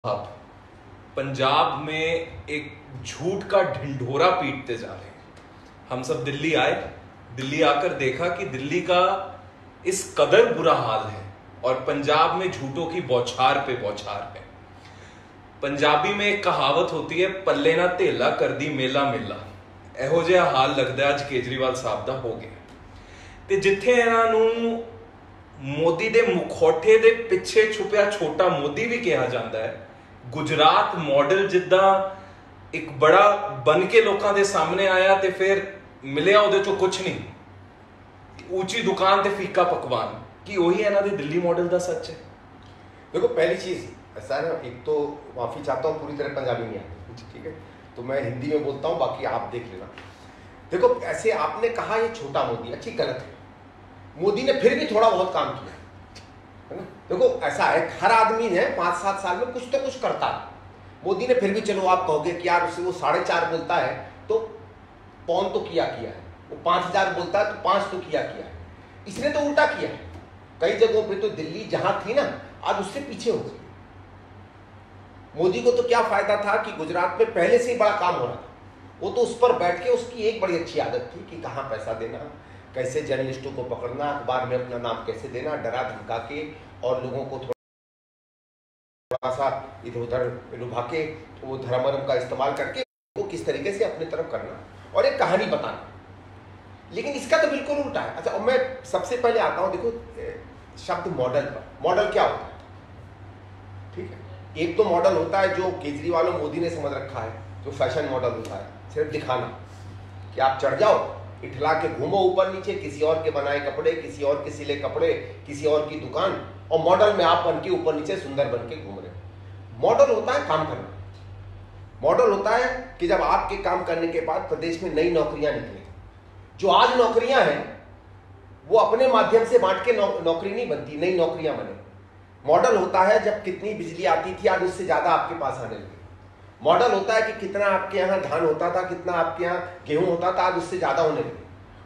आप पंजाब में एक झूठ का ढिंढोरा पीटते जा रहे हैं। हम सब दिल्ली आए, दिल्ली आकर देखा कि दिल्ली का इस कदर बुरा हाल है और पंजाब में झूठों की बौछार पे बौछार है। पंजाबी में एक कहावत होती है, पल्ले ना धेला कर दी मेला मेला। ਇਹੋ ਜਿਹਾ हाल लगता है अज केजरीवाल साहब का हो गया। ते जिथे इन्हों मोदी दे मुखौटे दे पिछे छुपिया छोटा मोदी भी कहा जाता है, गुजरात मॉडल जिदा एक बड़ा बन के लोगों के सामने आया तो फिर मिलिया उहदे चों कुछ नहीं, ऊंची दुकान ते फीका पकवान, कि वही इन्हों दे दिल्ली मॉडल का सच है। देखो, पहली चीज ऐसा है ना, एक तो माफी चाहता हूँ, पूरी तरह पंजाबी नहीं आती, ठीक है, तो मैं हिंदी में बोलता हूँ, बाकी आप देख लेना। देखो, ऐसे आपने कहा ये छोटा मोदी, अच्छी गलत है। मोदी ने फिर भी थोड़ा बहुत काम किया है ना। देखो, ऐसा है, हर आदमी ने 5-7 साल में कुछ तो कुछ करता है। मोदी ने फिर भी, चलो आप कहोगे कि यार उससे वो 4.5 बोलता है तो पौन तो किया है, वो 5,000 बोलता है तो 5 तो किया है। इसने तो उल्टा किया है। कई जगहों पे तो दिल्ली जहां थी ना, आज उससे पीछे हो गई। मोदी को तो क्या फायदा था कि गुजरात में पहले से ही बड़ा काम हो रहा था, वो तो उस पर बैठ के, उसकी एक बड़ी अच्छी आदत थी कि कहाँ पैसा देना, कैसे जर्नलिस्टों को पकड़ना, अखबार में अपना नाम कैसे देना, डरा धमका के और लोगों को थोड़ा सा इधर उधर लुभा के, वो धर्म का इस्तेमाल करके वो किस तरीके से अपनी तरफ करना और एक कहानी बताना। लेकिन इसका तो बिल्कुल उल्टा है। अच्छा, मैं सबसे पहले आता हूँ, देखो शब्द मॉडल पर। मॉडल क्या होता है? ठीक है, एक तो मॉडल होता है जो केजरीवाल और मोदी ने समझ रखा है, जो फैशन मॉडल होता है, सिर्फ दिखाना कि आप चढ़ जाओ, इठला के घूमो ऊपर नीचे, किसी और के बनाए कपड़े, किसी और के सिले कपड़े, किसी और की दुकान, और मॉडल में आप बन के ऊपर नीचे सुंदर बन के घूम रहे हो। मॉडल होता है काम करना। मॉडल होता है कि जब आपके काम करने के बाद प्रदेश में नई नौकरियां निकले। जो आज नौकरियां हैं वो अपने माध्यम से बांट के नौकरी नहीं बनती, नई नौकरियां बने। मॉडल होता है जब कितनी बिजली आती थी, आज उससे ज्यादा आपके पास आने लगी। मॉडल होता है कि कितना आपके यहाँ धान होता था, कितना आपके यहाँ गेहूं होता था, आज उससे ज्यादा होने लगे।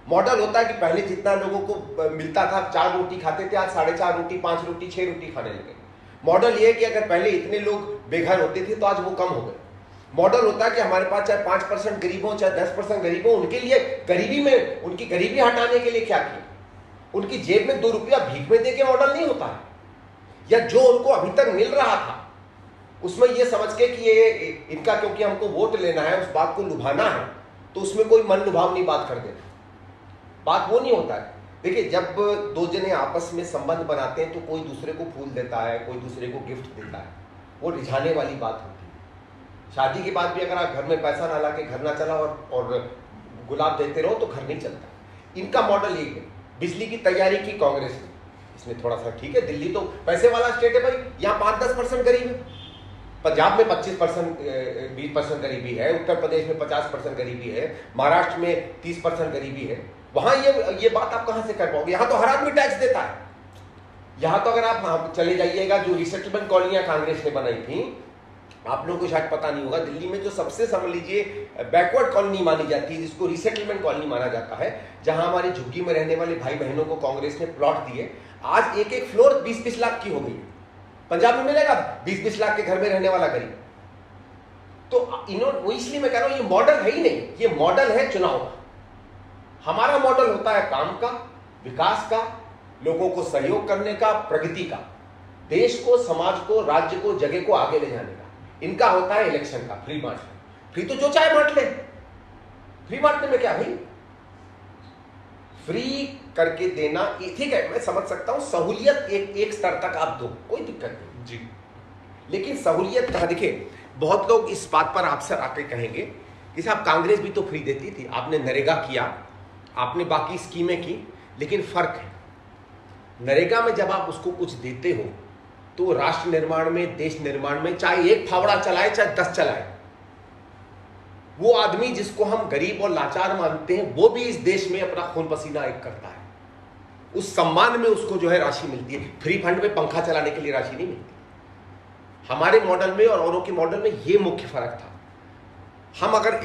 मॉडल होता है कि पहले जितना लोगों को मिलता था, 4 रोटी खाते थे, आज 4.5 रोटी, 5 रोटी, 6 रोटी खाने लगे। मॉडल ये है कि अगर पहले इतने लोग बेघर होते थे तो आज वो कम हो गए। मॉडल होता है कि हमारे पास चाहे 5% गरीब हो, चाहे 10% गरीब हो, उनके लिए गरीबी में, उनकी गरीबी हटाने के लिए क्या किया? उनकी जेब में 2 रुपया भीख में दे के मॉडल नहीं होता है, या जो उनको अभी तक मिल रहा था उसमें ये समझ के कि ये इनका, क्योंकि हमको वोट लेना है, उस बात को लुभाना है, तो उसमें कोई मन लुभावनी बात कर देना। बात वो नहीं होता है। देखिए, जब 2 जने आपस में संबंध बनाते हैं तो कोई दूसरे को फूल देता है, कोई दूसरे को गिफ्ट देता है, वो रिझाने वाली बात होती है। शादी के बाद भी अगर आप घर में पैसा ना ला के घर ना चला और गुलाब देते रहो तो घर नहीं चलता। इनका मॉडल ये है। बिजली की तैयारी की कांग्रेस ने, इसमें थोड़ा सा ठीक है, दिल्ली तो पैसे वाला स्टेट है भाई, यहाँ 5-10% गरीब है। पंजाब में 20% गरीबी है, उत्तर प्रदेश में 50% गरीबी है, महाराष्ट्र में 30% गरीबी है। वहां ये बात आप कहां से कर पाओगे? यहां तो हर आदमी टैक्स देता है। यहां तो अगर आप चले जाइएगा, जो रिसेटलमेंट कॉलोनियां कांग्रेस ने बनाई थी, आप लोगों को शायद पता नहीं होगा, दिल्ली में जो सबसे, समझ लीजिए, बैकवर्ड कॉलोनी मानी जाती है, जिसको रिसेटलमेंट कॉलोनी माना जाता है, जहां हमारी झुग्गी में रहने वाले भाई बहनों को कांग्रेस ने प्लॉट दिए, आज एक फ्लोर 20-20 लाख की हो गई। पंजाब में मिलेगा 20-20 लाख के घर में रहने वाला गरीब। तो इन्होंने, इसलिए मैं कह रहा हूं, ये मॉडल है ही नहीं, ये मॉडल है चुनाव का। हमारा मॉडल होता है काम का, विकास का, लोगों को सहयोग करने का, प्रगति का, देश को, समाज को, राज्य को, जगह को आगे ले जाने का। इनका होता है इलेक्शन का फ्री बांटना। फ्री तो जो चाहे बांट ले, फ्री बांटने में क्या भाई? फ्री करके देना ठीक है, मैं समझ सकता हूं, सहूलियत एक स्तर तक आप दो, कोई दिक्कत नहीं जी, लेकिन सहूलियत कहां? देखिए, बहुत लोग इस बात पर अक्सर आके कहेंगे कि साहब कांग्रेस भी तो फ्री देती थी, आपने नरेगा किया, आपने बाकी स्कीमें की, लेकिन फर्क है। नरेगा में जब आप उसको कुछ देते हो तो राष्ट्र निर्माण में, देश निर्माण में, चाहे एक फावड़ा चलाए चाहे 10 चलाए, वो आदमी जिसको हम गरीब और लाचार मानते हैं, वो भी इस देश में अपना खून पसीना एक करता है, उस सम्मान में उसको जो है राशि मिलती है। फ्री फंड में पंखा चलाने के लिए राशि नहीं मिलती। हमारे मॉडल में और औरों के मॉडल में ये मुख्य फर्क था। हम अगर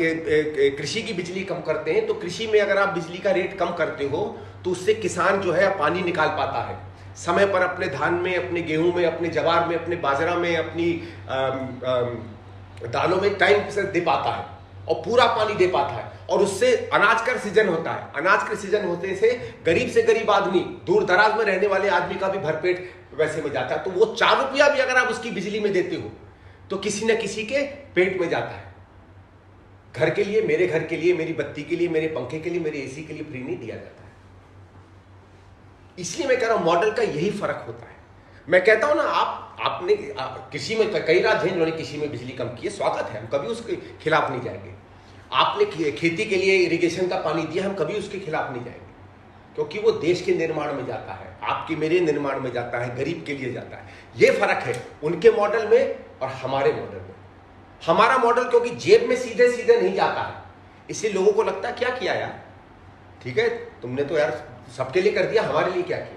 कृषि की बिजली कम करते हैं तो कृषि में अगर आप बिजली का रेट कम करते हो तो उससे किसान जो है पानी निकाल पाता है, समय पर अपने धान में, अपने गेहूं में, अपने जवार में, अपने बाजरा में, अपनी दालों में टाइम से दे पाता है और पूरा पानी दे पाता है, और उससे अनाज का सृजन होता है। अनाज के सृजन होते से गरीब आदमी, दूर दराज में रहने वाले आदमी का भी भरपेट वैसे में जाता है। तो वो 4 रुपया भी अगर आप उसकी बिजली में देते हो तो किसी न किसी के पेट में जाता है। घर के लिए, मेरे घर के लिए, मेरी बत्ती के लिए, मेरे पंखे के लिए, मेरे एसी के लिए फ्री नहीं दिया जाता है। इसलिए मैं कह रहा हूं मॉडल का यही फर्क होता है। मैं कहता हूं ना, आपने किसी में कई राज्य हैं जिन्होंने किसी में बिजली कम की है, स्वागत है, हम कभी उसके खिलाफ नहीं जाएंगे। आपने खेती के लिए इरिगेशन का पानी दिया, हम कभी उसके खिलाफ नहीं जाएंगे, क्योंकि वो देश के निर्माण में जाता है, आपके मेरे निर्माण में जाता है, गरीब के लिए जाता है। ये फर्क है उनके मॉडल में और हमारे मॉडल में। हमारा मॉडल क्योंकि जेब में सीधे सीधे नहीं जाता है, इसलिए लोगों को लगता है क्या किया यार, ठीक है तुमने तो यार सबके लिए कर दिया, हमारे लिए क्या किया।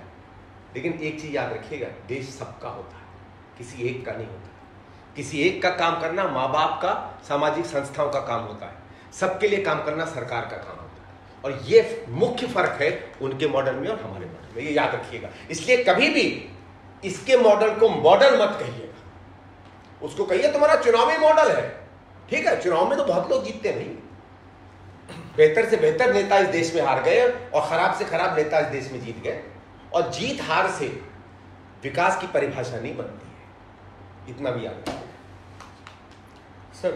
लेकिन एक चीज याद रखिएगा, देश सबका होता है, किसी एक का नहीं होता। किसी एक का काम करना माँ बाप का, सामाजिक संस्थाओं का काम होता है, सबके लिए काम करना सरकार का काम होता है। और ये मुख्य फर्क है उनके मॉडल में और हमारे मॉडल में, ये याद रखिएगा। इसलिए कभी भी इसके मॉडल को मॉडल मत कहिएगा, उसको कहिए तुम्हारा चुनावी मॉडल है। ठीक है, चुनाव में तो बहुत लोग जीतते नहीं, बेहतर से बेहतर नेता इस देश में हार गए और खराब से खराब नेता इस देश में जीत गए, और जीत हार से विकास की परिभाषा नहीं बनती है, इतना भी याद रखिए। Sir,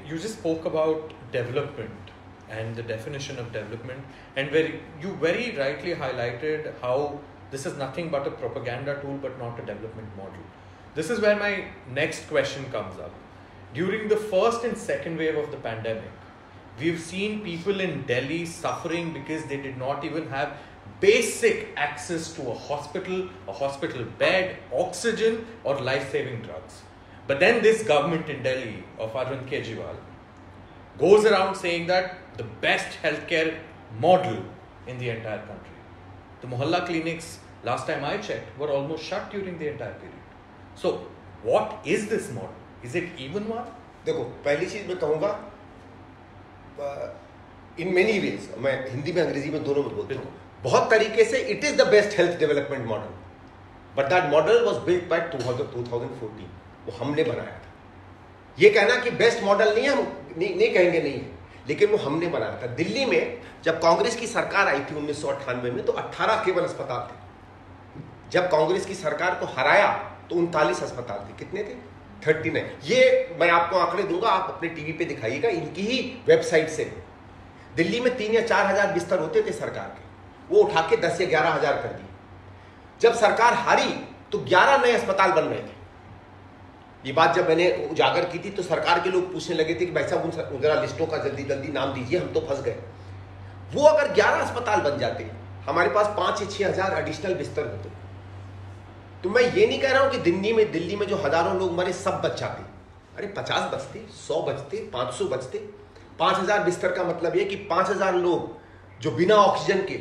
you just spoke about development and the definition of development, and you very rightly highlighted how this is nothing but a propaganda tool but not a development model. This is where my next question comes up. During the first and second wave of the pandemic, we've seen people in Delhi suffering because they did not even have basic access to a hospital bed, oxygen, or life-saving drugs. But then this government in Delhi of Arvind Kejriwal goes around saying that the best healthcare model in the entire country. The Mohalla clinics, last time I checked, were almost shut during the entire period. So, what is this model? Is it even one? देखो, पहली चीज मैं कहूँगा, in many ways, मैं हिंदी में अंग्रेजी में दोनों में बोलता हूँ, बहुत तरीके से it is the best health development model. But that model was built by 2014. वो हमने बनाया था। ये कहना कि बेस्ट मॉडल नहीं है, हम नहीं कहेंगे नहीं है, लेकिन वो हमने बनाया था। दिल्ली में जब कांग्रेस की सरकार आई थी 1998 में, तो 18 केवल अस्पताल थे। जब कांग्रेस की सरकार को हराया तो 39 अस्पताल थे। कितने थे? 39। ये मैं आपको आंकड़े दूंगा, आप अपने टीवी पे दिखाइएगा, इनकी ही वेबसाइट से। दिल्ली में 3 या 4 हजार बिस्तर होते थे सरकार के, वो उठा के 10 या 11 हजार कर दिए। जब सरकार हारी तो 11 नए अस्पताल बन रहे थे। ये बात जब मैंने उजागर की थी तो सरकार के लोग पूछने लगे थे कि भाई साहब उन जरा लिस्टों का जल्दी जल्दी नाम दीजिए, हम तो फंस गए। वो अगर 11 अस्पताल बन जाते, हमारे पास 5 या 6 हजार एडिशनल बिस्तर होते। तो मैं ये नहीं कह रहा हूं कि दिल्ली में जो हजारों लोग मरे सब बच जाते। अरे 50 बचते, 100 बचते, 500 बचते। 5000 बिस्तर का मतलब ये कि 5000 लोग जो बिना ऑक्सीजन के,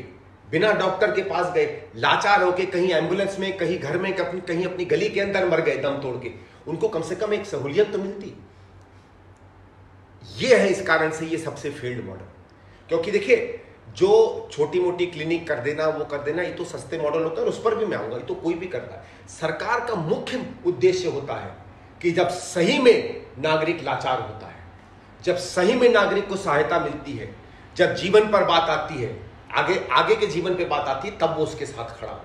बिना डॉक्टर के पास गए, लाचार होके कहीं एम्बुलेंस में, कहीं घर में, कहीं अपनी गली के अंदर मर गए दम तोड़ के, उनको कम से कम एक सहूलियत तो मिलती। ये है इस कारण से ये सबसे फेल्ड मॉडल। क्योंकि देखिए, जो छोटी मोटी क्लिनिक कर देना, वो कर देना, ये तो सस्ते मॉडल होता है, उस पर भी मैं आऊंगा, ये तो कोई भी करता है। सरकार का मुख्य उद्देश्य होता है कि जब सही में नागरिक लाचार होता है, जब सही में नागरिक को सहायता मिलती है, जब जीवन पर बात आती है, आगे के जीवन पे बात आती है, तब वो उसके साथ खड़ा हो।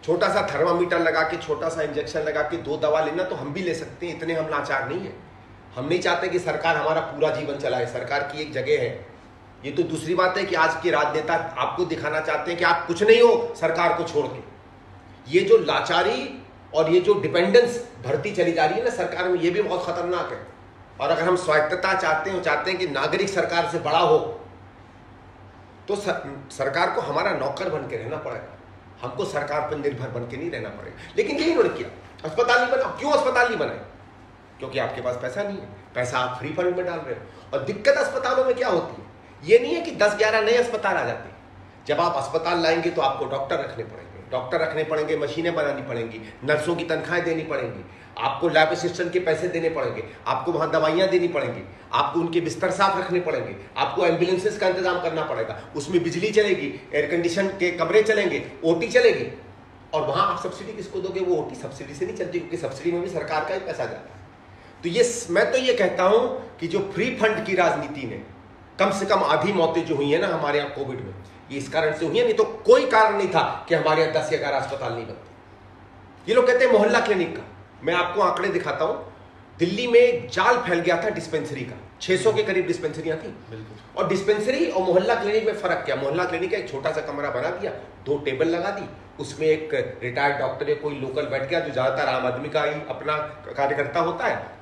छोटा सा थर्मामीटर लगा के, छोटा सा इंजेक्शन लगा के 2 दवा लेना तो हम भी ले सकते हैं, इतने हम लाचार नहीं है। हम नहीं चाहते कि सरकार हमारा पूरा जीवन चलाए, सरकार की एक जगह है। ये तो दूसरी बात है कि आज के राजनेता आपको दिखाना चाहते हैं कि आप कुछ नहीं हो सरकार को छोड़ के। ये जो लाचारी और ये जो डिपेंडेंस बढ़ती चली जा रही है ना सरकार में, ये भी बहुत खतरनाक है। और अगर हम स्वायत्तता चाहते हैं कि नागरिक सरकार से बड़ा हो, तो सरकार को हमारा नौकर बन के रहना पड़ेगा, हमको सरकार पर निर्भर बन के नहीं रहना पड़ेगा। लेकिन यही उन्होंने किया, अस्पताल नहीं बनाओ। क्यों अस्पताल नहीं बनाए? क्योंकि आपके पास पैसा नहीं है, पैसा आप फ्री फंड में डाल रहे हो। और दिक्कत अस्पतालों में क्या होती है, ये नहीं है कि 10-11 नए अस्पताल आ जाते हैं। जब आप अस्पताल लाएंगे तो आपको डॉक्टर रखने पड़ेंगे, डॉक्टर रखने पड़ेंगे, मशीनें बनानी पड़ेंगी, नर्सों की तनख्वाहें देनी पड़ेंगी, आपको लैब असिस्टेंट के पैसे देने पड़ेंगे, आपको वहां दवाइयां देनी पड़ेंगी, आपको उनके बिस्तर साफ रखने पड़ेंगे, आपको एम्बुलेंसेस का इंतजाम करना पड़ेगा, उसमें बिजली चलेगी, एयर कंडीशन के कमरे चलेंगे, ओटी चलेगी। और वहां आप सब्सिडी किसको दोगे? वो ओटी सब्सिडी से नहीं चलती, क्योंकि सब्सिडी में भी सरकार का ही पैसा जाता है। तो ये मैं तो ये कहता हूं कि जो फ्री फंड की राजनीति ने कम से कम आधी मौतें जो हुई है ना हमारे यहाँ कोविड में, ये इस कारण से हुई है, नहीं तो कोई कारण नहीं था कि हमारे यहाँ 10 या 11 अस्पताल नहीं बनते। ये लोग कहते हैं मोहल्ला क्लिनिक का, मैं आपको आंकड़े दिखाता हूं। दिल्ली में एक जाल फैल गया था डिस्पेंसरी का, 600 के करीब डिस्पेंसरियां थी। और डिस्पेंसरी और मोहल्ला क्लिनिक में फर्क क्या? मोहल्ला क्लिनिक का एक छोटा सा कमरा बना दिया, 2 टेबल लगा दी, उसमें एक रिटायर्ड डॉक्टर या कोई लोकल बैठ गया, जो ज्यादातर आम आदमी का ही अपना कार्यकर्ता होता है।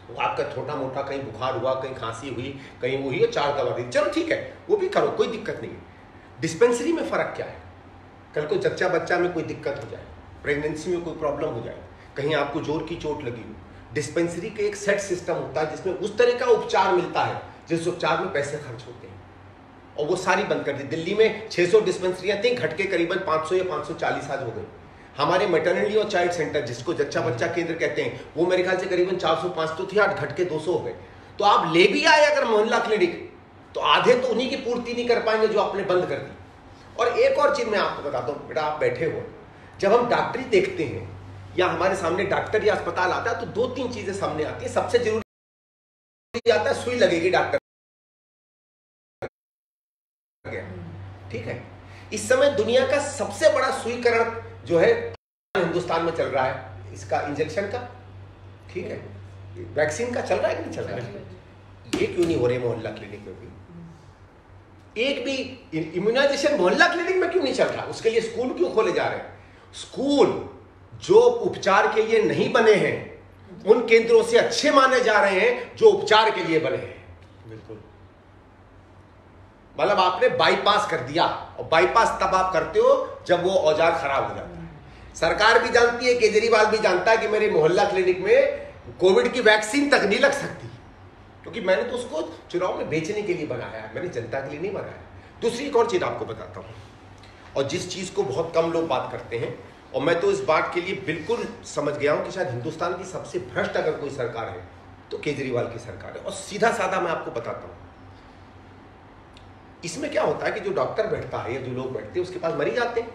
वो आपका छोटा मोटा कहीं बुखार हुआ, कहीं खांसी हुई, कहीं वो हुई, 4 दवा दी, चलो ठीक है, वो भी करो, कोई दिक्कत नहीं है। डिस्पेंसरी में फर्क क्या है? कल को जच्चा बच्चा में कोई दिक्कत हो जाए, प्रेगनेंसी में कोई प्रॉब्लम हो जाए, कहीं आपको जोर की चोट लगी हो, डिस्पेंसरी का एक सेट सिस्टम होता है जिसमें उस तरह का उपचार मिलता है जिस उपचार में पैसे खर्च होते हैं, और वो सारी बंद कर दी। दिल्ली में 600 डिस्पेंसरियां थी, घट के करीबन 500 या 540 आज हो गई। हमारे मैटरनिटी और चाइल्ड सेंटर, जिसको जच्चा बच्चा केंद्र कहते हैं, वो मेरे ख्याल से करीबन 400-500 तो थी, आज घट के 200 हो गए। तो आप ले भी आए अगर मोहल्ला क्लिनिक, तो आधे तो उन्हीं की पूर्ति नहीं कर पाएंगे जो आपने बंद कर दी। और एक और चीज मैं आपको बताता हूँ, बेटा आप बैठे हो, जब हम डॉक्टरी देखते हैं या हमारे सामने डॉक्टर या अस्पताल आता है, तो 2-3 चीजें सामने आती है। सबसे जरूरी आता है सुई लगेगी डॉक्टर, ठीक है। इस समय दुनिया का सबसे बड़ा सुईकरण जो है हिंदुस्तान में चल रहा है, इसका इंजेक्शन का, ठीक है, वैक्सीन का चल रहा है कि नहीं चल रहा है? ये क्यों नहीं हो रहे मोहल्ला क्लिनिक में भी? एक भी इम्यूनाइजेशन मोहल्ला क्लिनिक में क्यों नहीं चल रहा? उसके लिए स्कूल क्यों खोले जा रहे हैं? स्कूल जो उपचार के लिए नहीं बने हैं, उन केंद्रों से अच्छे माने जा रहे हैं जो उपचार के लिए बने हैं। बिल्कुल, मतलब आपने बाईपास कर दिया, और बाईपास तब आप करते हो जब वो औजार खराब हो जाता है। सरकार भी जानती है, केजरीवाल भी जानता है कि मेरे मोहल्ला क्लिनिक में कोविड की वैक्सीन तक नहीं लग सकती, क्योंकि मैंने तो उसको चुनाव में बेचने के लिए बनाया है, मैंने जनता के लिए नहीं बनाया। दूसरी एक और चीज आपको बताता हूं, और जिस चीज को बहुत कम लोग बात करते हैं, और मैं तो इस बात के लिए बिल्कुल समझ गया हूं कि शायद हिंदुस्तान की सबसे भ्रष्ट अगर कोई सरकार है तो केजरीवाल की सरकार है। और सीधा साधा मैं आपको बताता हूं, इसमें क्या होता है कि जो डॉक्टर बैठता है या जो लोग बैठते हैं उसके पास मरीज आते हैं,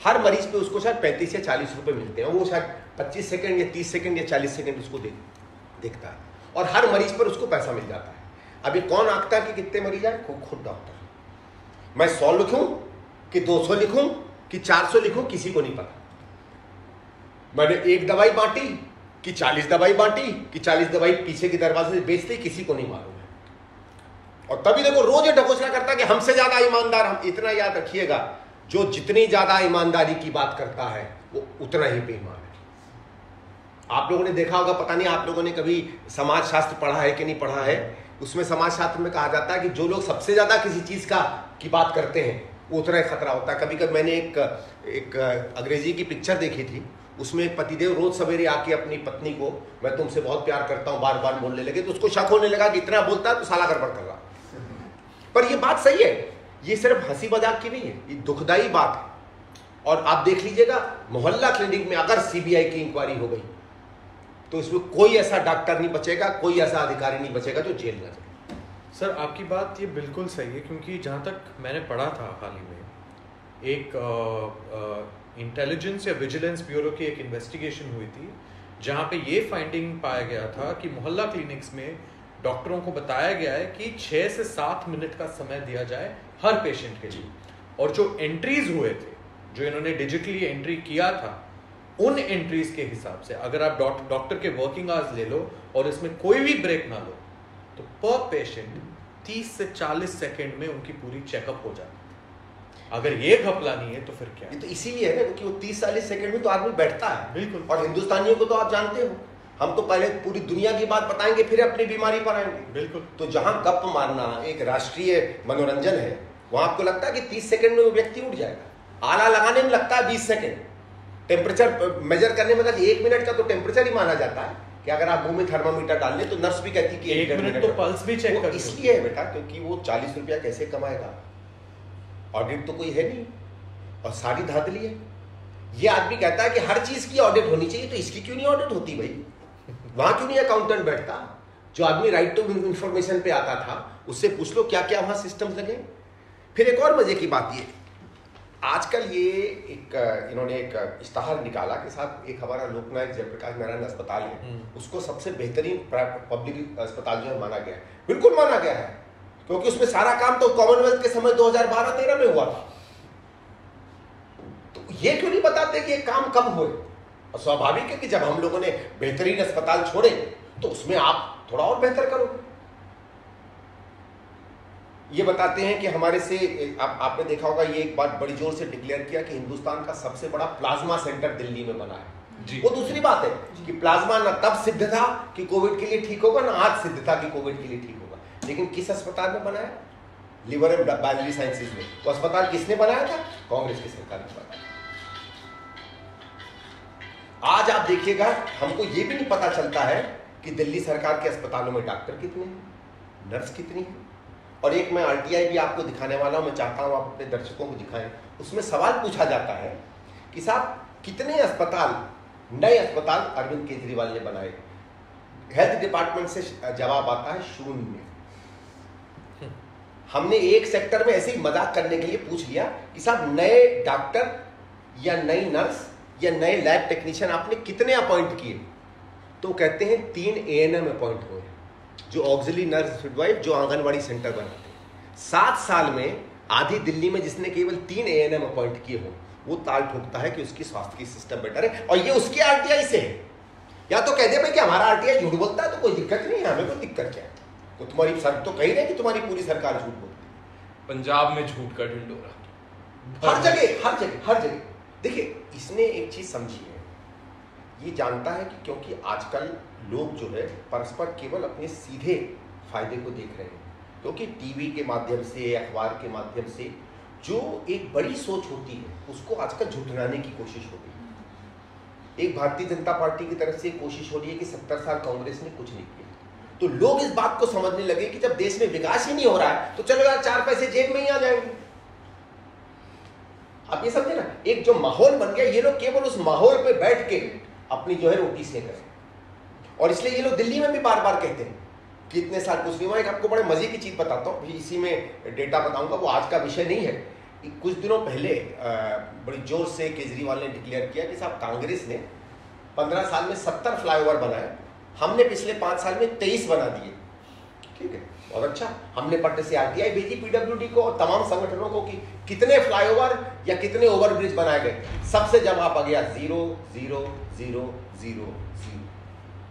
हर मरीज पे उसको शायद 35 या 40 रुपए मिलते हैं, वो शायद 25 सेकंड या 30 सेकंड या 40 सेकंड उसको देखता है, और हर मरीज पर उसको पैसा मिल जाता है। अभी कौन आंकता है कि कितने मरीज आए? खुद डॉक्टर। मैं 100 लिखूं कि 200 लिखूं कि 400 लिखूं, किसी को नहीं पता। मैंने एक दवाई बांटी कि 40 दवाई बांटी कि 40 दवाई पीछे के दरवाजे से बेच दी, किसी को नहीं मालूम है। और तभी देखो रोज ये ढकोसला करता है कि हमसे ज्यादा ईमानदार हम। इतना याद रखिएगा, जो जितनी ज्यादा ईमानदारी की बात करता है वो उतना ही बेईमान है। आप लोगों ने देखा होगा, पता नहीं आप लोगों ने कभी समाज शास्त्र पढ़ा है कि नहीं पढ़ा है, उसमें समाज शास्त्र में कहा जाता है कि जो लोग सबसे ज्यादा किसी चीज की बात करते हैं वो उतना ही खतरा होता है। कभी कभी मैंने एक अंग्रेजी की पिक्चर देखी थी, उसमें एक पतिदेव रोज सवेरे आके अपनी पत्नी को मैं तुमसे बहुत प्यार करता हूं बार बार बोलने लगे, तो उसको शक होने लगा कि इतना बोलता है तो साला गड़बड़ कर रहा। पर ये बात सही है, ये सिर्फ हंसी मजाक की नहीं है, ये दुखदाई बात है। और आप देख लीजिएगा, मोहल्ला क्लिनिक में अगर सीबीआई की इंक्वायरी हो गई तो इसमें कोई ऐसा डॉक्टर नहीं बचेगा, कोई ऐसा अधिकारी नहीं बचेगा जो जेल में जाए। सर आपकी बात ये बिल्कुल सही है, क्योंकि जहाँ तक मैंने पढ़ा था हाल ही में, एक इंटेलिजेंस या विजिलेंस ब्यूरो की एक इन्वेस्टिगेशन हुई थी, जहाँ पे ये फाइंडिंग पाया गया था कि मोहल्ला क्लिनिक्स में डॉक्टरों को बताया गया है कि 6 से 7 मिनट का समय दिया जाए हर पेशेंट के लिए, और जो एंट्रीज हुए थे, जो इन्होंने डिजिटली एंट्री किया था, उन एंट्रीज के हिसाब से अगर आप डॉक्टर के वर्किंग आवर्स ले लो और इसमें कोई भी ब्रेक ना लो, तो पर पेशेंट 30 से 40 सेकेंड में उनकी पूरी चेकअप हो जाती है। अगर ये घपला नहीं है तो फिर क्या? ये तो इसीलिए है ना, क्योंकि वो 30-40 सेकंड में तो आदमी बैठता है। बिल्कुल। और हिंदुस्तानियों को तो आप जानते हो, हम तो पहले पूरी दुनिया की बात बताएंगे फिर अपनी बीमारी पर आएंगे। बिल्कुल। तो जहां गप मारना एक राष्ट्रीय मनोरंजन है, वहां आपको लगता है कि 30 सेकंड में वो व्यक्ति उठ जाएगा। आला लगाने में लगता है 20 सेकंड, टेम्परेचर मेजर करने में 1 मिनट का तो टेम्परेचर ही माना जाता है कि अगर आप मुंह में थर्मामीटर डाल लें तो नर्स भी कहती है कि 1 मिनट तो पल्स भी चेक कर। इसलिए है बेटा, क्योंकि वो 40 रुपया कैसे कमाएगा, ऑडिट तो कोई है नहीं, और सारी धांधली है। ये आदमी कहता है कि हर चीज की ऑडिट होनी चाहिए, तो इसकी क्यों नहीं ऑडिट होती भाई? वहां क्यों नहीं अकाउंटेंट बैठता? जो आदमी राइट टू इंफॉर्मेशन पे आता था उससे पूछ लो क्या क्या वहां सिस्टम्स लगे। फिर एक और मजे की बात ये, आजकल ये इन्होंने एक इश्तहार निकाला कि साहब एक हमारा लोकनायक जयप्रकाश नारायण अस्पताल है, उसको सबसे बेहतरीन पब्लिक अस्पताल जो है माना गया है। बिल्कुल माना गया है, क्योंकि उसमें सारा काम तो कॉमनवेल्थ के समय 2012-13 में हुआ था। तो ये क्यों नहीं बताते कि ये काम कब हुए? और स्वाभाविक है कि जब हम लोगों ने बेहतरीन अस्पताल छोड़े तो उसमें आप थोड़ा और बेहतर करोगे। ये बताते हैं कि हमारे से आपने देखा होगा, ये एक बात बड़ी जोर से डिक्लेयर किया कि हिंदुस्तान का सबसे बड़ा प्लाज्मा सेंटर दिल्ली में बना है। वो दूसरी बात है कि प्लाज्मा ना तब सिद्ध था कि कोविड के लिए ठीक होगा, ना आज सिद्ध था कि कोविड के लिए ठीक होगा, लेकिन किस अस्पताल में बनाया? लिवर एंड बाइलरी साइंसेज में। वो अस्पताल किसने बनाया था? कांग्रेस की सरकार ने बनाया। आज आप देखिएगा, हमको ये भी नहीं पता चलता है कि दिल्ली सरकार के अस्पतालों में डॉक्टर कितने हैं, नर्स कितनी है। और एक मैं आरटीआई भी आपको दिखाने वाला हूं, मैं चाहता हूं आप अपने दर्शकों को दिखाएं। उसमें सवाल पूछा जाता है कि साहब कितने अस्पताल, नए अस्पताल अरविंद केजरीवाल ने बनाए? हेल्थ डिपार्टमेंट से जवाब आता है 0। हमने एक सेक्टर में ऐसे ही मजाक करने के लिए पूछ लिया कि साहब नए डॉक्टर या नई नर्स या नए लैब टेक्नीशियन आपने कितने अपॉइंट किए? तो कहते हैं 3 ANM अपॉइंट हुए, जो ऑक्सिलरी नर्स मिडवाइफ, जो आंगनवाड़ी सेंटर बनाते हैं। 7 साल में आधी दिल्ली में जिसने केवल 3 ANM अपॉइंट किए हो, वो ताल ठोकता है कि उसकी स्वास्थ्य की सिस्टम बेटर है, और ये उसके आरटीआई से है। या तो कह दे भाई कि हमारा आरटीआई झूठ बोलता है तो कोई दिक्कत नहीं है, हमें कोई दिक्कत क्या है? तो तुम्हारी सर तो कही रहे कि तुम्हारी पूरी सरकार झूठ बोलती है। पंजाब में झूठ का ढिंडोरा हर जगह हर जगह हर जगह। देखिए, इसने एक चीज समझी है, ये जानता है कि क्योंकि आजकल लोग जो है परस्पर केवल अपने सीधे फायदे को देख रहे हैं, क्योंकि टीवी के माध्यम से, अखबार के माध्यम से जो एक बड़ी सोच होती है उसको आजकल झुठलाने की कोशिश हो रही है। एक भारतीय जनता पार्टी की तरफ से कोशिश हो रही है कि 70 साल कांग्रेस ने कुछ नहीं किया, तो लोग इस बात को समझने लगे कि जब देश में विकास ही नहीं हो रहा है तो चलो यार 4 पैसे जेब में ही आ जाएंगे। आप ये समझे ना, एक जो माहौल बन गया, ये लोग केवल उस माहौल पे बैठ के अपनी जो है रोटी सेक रहे हैं। और इसलिए ये लोग दिल्ली में भी बार बार कहते हैं कि इतने साल कुछ नहीं हुआ। एक आपको बड़े मजे की चीज बताता हूँ, इसी में डेटा बताऊंगा, वो आज का विषय नहीं है। कुछ दिनों पहले बड़ी जोर से केजरीवाल ने डिक्लेयर किया कि साहब कांग्रेस ने 15 साल में 70 फ्लाईओवर बनाए, हमने पिछले 5 साल में 23 बना दिए। ठीक है, बहुत अच्छा। हमने पटना से आरटीआई भेजी पीडब्ल्यूडी को और तमाम संगठनों को कि कितने फ्लाईओवर या कितने ओवरब्रिज बनाए गए। सबसे जवाब आ गया 0 0 0 0 0।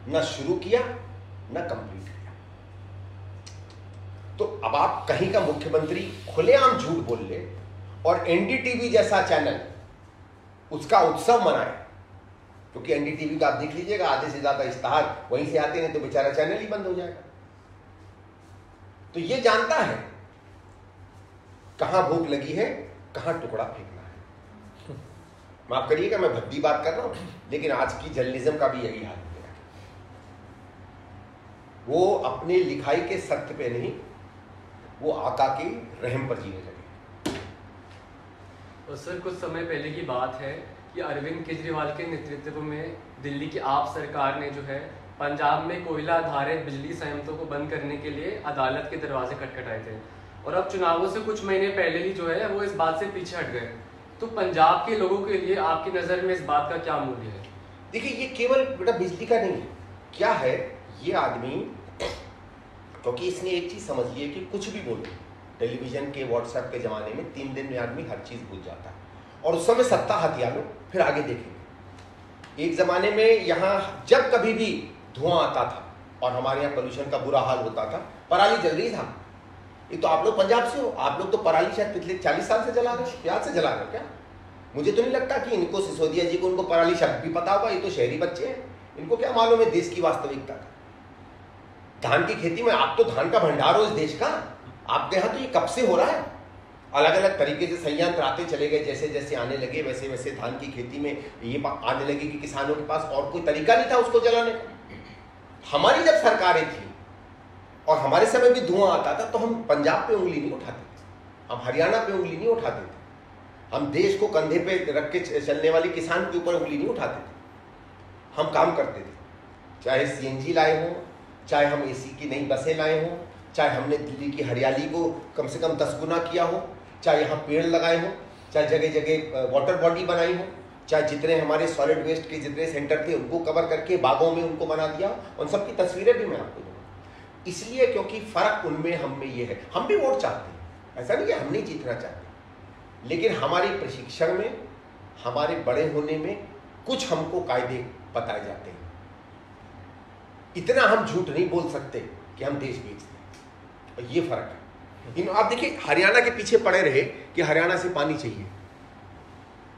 न शुरू किया न कंप्लीट किया। तो अब आप कहीं का मुख्यमंत्री खुलेआम झूठ बोल ले और एनडीटीवी जैसा चैनल उसका उत्सव मनाए, क्योंकि एनडीटीवी का आप देख लीजिएगा आधे से ज्यादा इश्तहार वहीं से आते हैं, तो बेचारा चैनल ही बंद हो जाएगा। तो ये जानता है कहां भूख लगी है, कहां टुकड़ा फेंकना है। माफ करिएगा मैं भद्दी बात कर रहा हूं, लेकिन आज की जर्नलिज्म का भी यही हाल है। वो अपने लिखाई के सत्य पे नहीं, वो आका के रहम पर जीने लगे। और सर, कुछ समय पहले की बात है कि अरविंद केजरीवाल के नेतृत्व में दिल्ली की आप सरकार ने जो है पंजाब में कोयला आधारित बिजली संयंत्रों को बंद करने के लिए अदालत के दरवाजे खटखटाए थे, और अब चुनावों से कुछ महीने पहले ही जो है वो इस बात से पीछे हट गए। तो पंजाब के लोगों के लिए आपकी नज़र में इस बात का क्या मूल्य है? देखिए, ये केवल बेटा बिजली का नहीं है। क्या है, ये आदमी, क्योंकि इसने एक चीज समझ ली है कि कुछ भी बोलो, टेलीविजन के, व्हाट्सएप के जमाने में 3 दिन में आदमी हर चीज भूल जाता है, और उस समय सत्ता हथिया लो, फिर आगे देखेंगे। एक जमाने में यहाँ जब कभी भी धुआं आता था और हमारे यहाँ पोल्यूशन का बुरा हाल होता था, पराली जल रही था। ये तो आप लोग पंजाब से हो, आप लोग तो पराली शायद पिछले 40 साल से जला रहे हो, प्यार से जला रहे हो क्या? मुझे तो नहीं लगता कि इनको, सिसोदिया जी को, उनको पराली शब्द भी पता होगा। ये तो शहरी बच्चे हैं, इनको क्या मालूम है देश की वास्तविकता का। धान की खेती में आप तो धान का भंडार हो इस देश का, आपके यहाँ तो ये कब से हो रहा है। अलग अलग तरीके से संयंत्र आते चले गए, जैसे जैसे आने लगे वैसे वैसे धान की खेती में ये आने लगी कि किसानों के पास और कोई तरीका नहीं था उसको जलाने का। हमारी जब सरकारें थी और हमारे समय भी धुआं आता था तो हम पंजाब पे उंगली नहीं उठाते थे, हम हरियाणा पे उंगली नहीं उठाते थे, हम देश को कंधे पे रख के चलने वाले किसान के ऊपर उंगली नहीं उठाते थे, हम काम करते थे। चाहे सीएनजी लाए हों, चाहे हम एसी की नई बसें लाए हों, चाहे हमने दिल्ली की हरियाली को कम से कम 10 गुना किया हो, चाहे यहाँ पेड़ लगाए हों, चाहे जगह जगह वाटर बॉडी बनाई हो, चाहे जितने हमारे सॉलिड वेस्ट के जितने सेंटर थे उनको कवर करके बागों में उनको बना दिया, उन सब की तस्वीरें भी मैं आपको दूंगा। इसलिए क्योंकि फर्क उनमें हम में ये है, हम भी वोट चाहते हैं, ऐसा नहीं कि हम नहीं जीतना चाहते, लेकिन हमारे प्रशिक्षण में, हमारे बड़े होने में कुछ हमको कायदे बताए जाते हैं। इतना हम झूठ नहीं बोल सकते कि हम देश बेचते हैं, और ये फर्क है। आप देखिए हरियाणा के पीछे पड़े रहे कि हरियाणा से पानी चाहिए,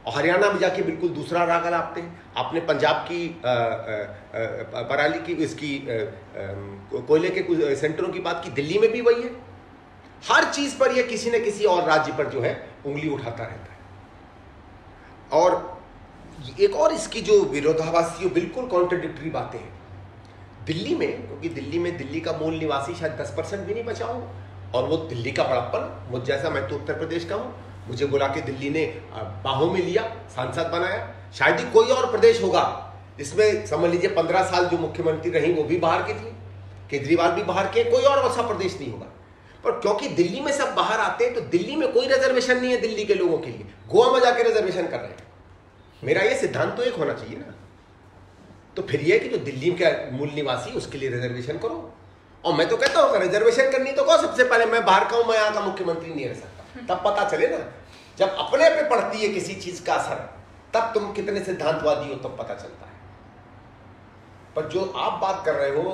और हरियाणा में जाके बिल्कुल दूसरा राग लाते हैं। आपने पंजाब की पराली की इसकी कोयले के कुछ सेंटरों की बात की, दिल्ली में भी वही है। हर चीज पर ये किसी न किसी और राज्य पर जो है उंगली उठाता रहता है। और एक और इसकी जो विरोधाभासी बिल्कुल कॉन्ट्रडिक्टरी बातें हैं दिल्ली में, क्योंकि दिल्ली में दिल्ली का मूल निवासी शायद 10% भी नहीं बचा हो, और वो दिल्ली का बड़प्पन, मुझ जैसा, मैं तो उत्तर प्रदेश का हूँ, मुझे बुला के दिल्ली ने बाहों में लिया, सांसद बनाया। शायद ही कोई और प्रदेश होगा जिसमें समझ लीजिए 15 साल जो मुख्यमंत्री रही वो भी बाहर की थी, केजरीवाल भी बाहर के, कोई और ऐसा प्रदेश नहीं होगा। पर क्योंकि दिल्ली में सब बाहर आते हैं तो दिल्ली में कोई रिजर्वेशन नहीं है दिल्ली के लोगों के लिए, गोवा में जाके रिजर्वेशन कर रहे हैं। मेरा ये सिद्धांत तो एक होना चाहिए ना, तो फिर ये कि जो दिल्ली का मूल निवासी उसके लिए रिजर्वेशन करो। और मैं तो कहता हूँ रिजर्वेशन करनी तो कहो, सबसे पहले मैं बाहर का हूं, मैं यहाँ का मुख्यमंत्री नहीं रह सकता, तब पता चले ना। जब अपने पे पड़ती है किसी चीज का असर, तब तुम कितने सिद्धांतवादी हो तब पता चलता है। पर जो आप बात कर रहे हो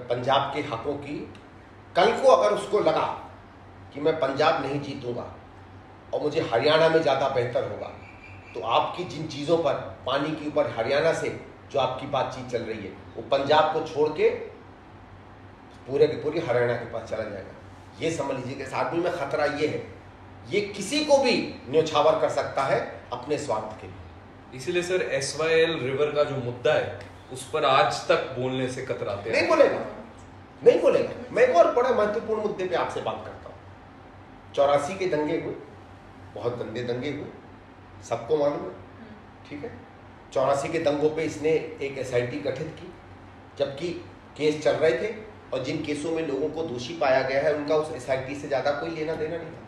पंजाब के हकों की, कल को अगर उसको लगा कि मैं पंजाब नहीं जीतूंगा और मुझे हरियाणा में ज्यादा बेहतर होगा, तो आपकी जिन चीजों पर, पानी के ऊपर हरियाणा से जो आपकी बातचीत चल रही है, वो पंजाब को छोड़ के पूरे की पूरी हरियाणा के पास चला जाएगा। ये समझ लीजिए कि इस आदमी में खतरा ये है, ये किसी को भी न्योछावर कर सकता है अपने स्वार्थ के लिए। इसीलिए सर SYL रिवर का जो मुद्दा है उस पर आज तक बोलने से कतराते हैं। नहीं बोलेगा, नहीं बोलेगा। मैं एक और बड़े महत्वपूर्ण मुद्दे पे आपसे बात करता हूँ। 84 के दंगे हुए, बहुत गंदे दंगे हुए, सबको मालूम है, ठीक है। 84 के दंगों पे इसने एक SIT गठित की, जबकि केस चल रहे थे, और जिन केसों में लोगों को दोषी पाया गया है उनका उस SIT से ज्यादा कोई लेना देना नहीं था,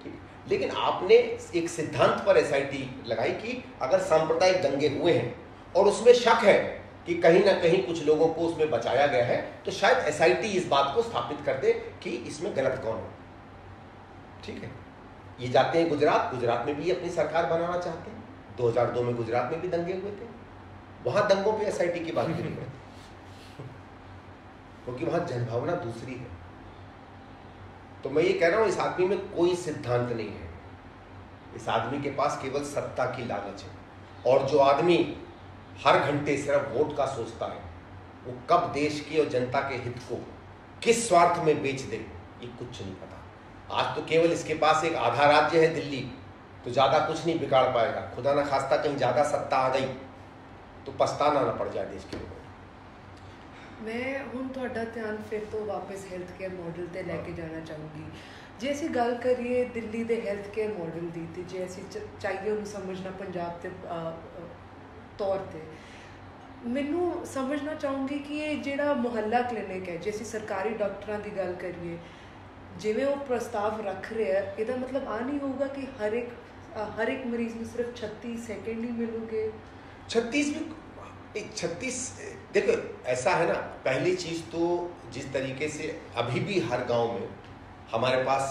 ठीक। लेकिन आपने एक सिद्धांत पर SIT लगाई कि अगर सांप्रदायिक दंगे हुए हैं और उसमें शक है कि कहीं ना कहीं कुछ लोगों को उसमें बचाया गया है, तो शायद SIT इस बात को स्थापित कर दे कि इसमें गलत कौन है, ठीक है। ये जाते हैं गुजरात, गुजरात में भी अपनी सरकार बनाना चाहते हैं। 2002 में गुजरात में भी दंगे हुए थे, वहां दंगों पे SIT की बात भी नहीं करती, क्योंकि वहां जनभावना दूसरी है। तो मैं ये कह रहा हूं, इस आदमी में कोई सिद्धांत नहीं है, इस आदमी के पास केवल सत्ता की लालच है। और जो आदमी हर घंटे सिर्फ वोट का सोचता है, वो कब देश की और जनता के हित को किस स्वार्थ में बेच दे, ये कुछ नहीं पता। आज तो केवल इसके पास एक आधा राज्य है दिल्ली, तो ज्यादा कुछ नहीं बिगाड़ पाएगा। खुदा ना खास्ता कहीं ज्यादा सत्ता आ गई तो पछताना ना पड़ जाए देश के लोगों को। मैं ਹੁਣ ਤੁਹਾਡਾ ਧਿਆਨ ਫਿਰ ਤੋਂ ਵਾਪਸ ਹੈਲਥ ਕੇਅਰ ਮਾਡਲ ਤੇ ਲੈ ਕੇ ਜਾਣਾ ਚਾਹੂੰਗੀ। ਜੇ ਅਸੀਂ ਗੱਲ ਕਰੀਏ ਦਿੱਲੀ ਦੇ ਹੈਲਥ ਕੇਅਰ ਮਾਡਲ ਦੀ, ਤੇ ਜੇ ਅਸੀਂ ਚਾਹੀਏ ਉਹਨੂੰ ਸਮਝਣਾ ਪੰਜਾਬ ਦੇ ਤੌਰ ਤੇ, ਮੈਨੂੰ ਸਮਝਣਾ ਚਾਹੂੰਗੀ ਕਿ ਇਹ ਜਿਹੜਾ ਮੁਹੱਲਾ ਕਲੀਨਿਕ ਹੈ, ਜੇ ਅਸੀਂ ਸਰਕਾਰੀ ਡਾਕਟਰਾਂ ਦੀ ਗੱਲ ਕਰੀਏ, ਜਿਵੇਂ ਉਹ ਪ੍ਰਸਤਾਵ ਰੱਖ ਰਿਹਾ, ਇਹਦਾ ਮਤਲਬ ਆ ਨਹੀਂ ਹੋਊਗਾ ਕਿ हर एक मरीज में सिर्फ 36 सेकंड ही मिलोगे। 36 देखो ऐसा है ना, पहली चीज तो जिस तरीके से अभी भी हर गांव में हमारे पास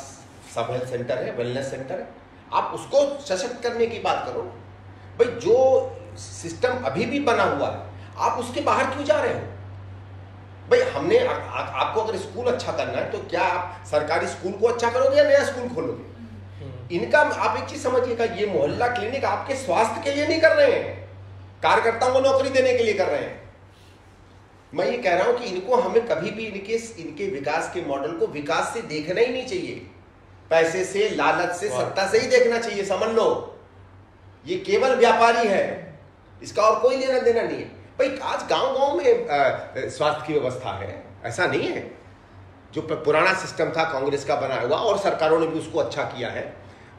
सब हेल्थ सेंटर है, वेलनेस सेंटर है, आप उसको सशक्त करने की बात करो। भाई जो सिस्टम अभी भी बना हुआ है, आप उसके बाहर क्यों जा रहे हो? भाई हमने आपको अगर स्कूल अच्छा करना है तो क्या आप सरकारी स्कूल को अच्छा करोगे या नया स्कूल खोलोगे? इनका आप एक चीज समझिएगा, ये मोहल्ला क्लिनिक आपके स्वास्थ्य के लिए नहीं कर रहे हैं, कार्यकर्ताओं को नौकरी देने के लिए कर रहे हैं। मैं ये कह रहा हूं कि इनको हमें कभी भी इनके विकास के मॉडल को विकास से देखना ही नहीं चाहिए, पैसे से, लालच से, सत्ता से ही देखना चाहिए। समझ लो ये केवल व्यापारी है, इसका और कोई लेना देना नहीं है। भाई आज गांव-गांव में स्वास्थ्य की व्यवस्था है, ऐसा नहीं है। जो पुराना सिस्टम था कांग्रेस का बनाया हुआ, और सरकारों ने भी उसको अच्छा किया है,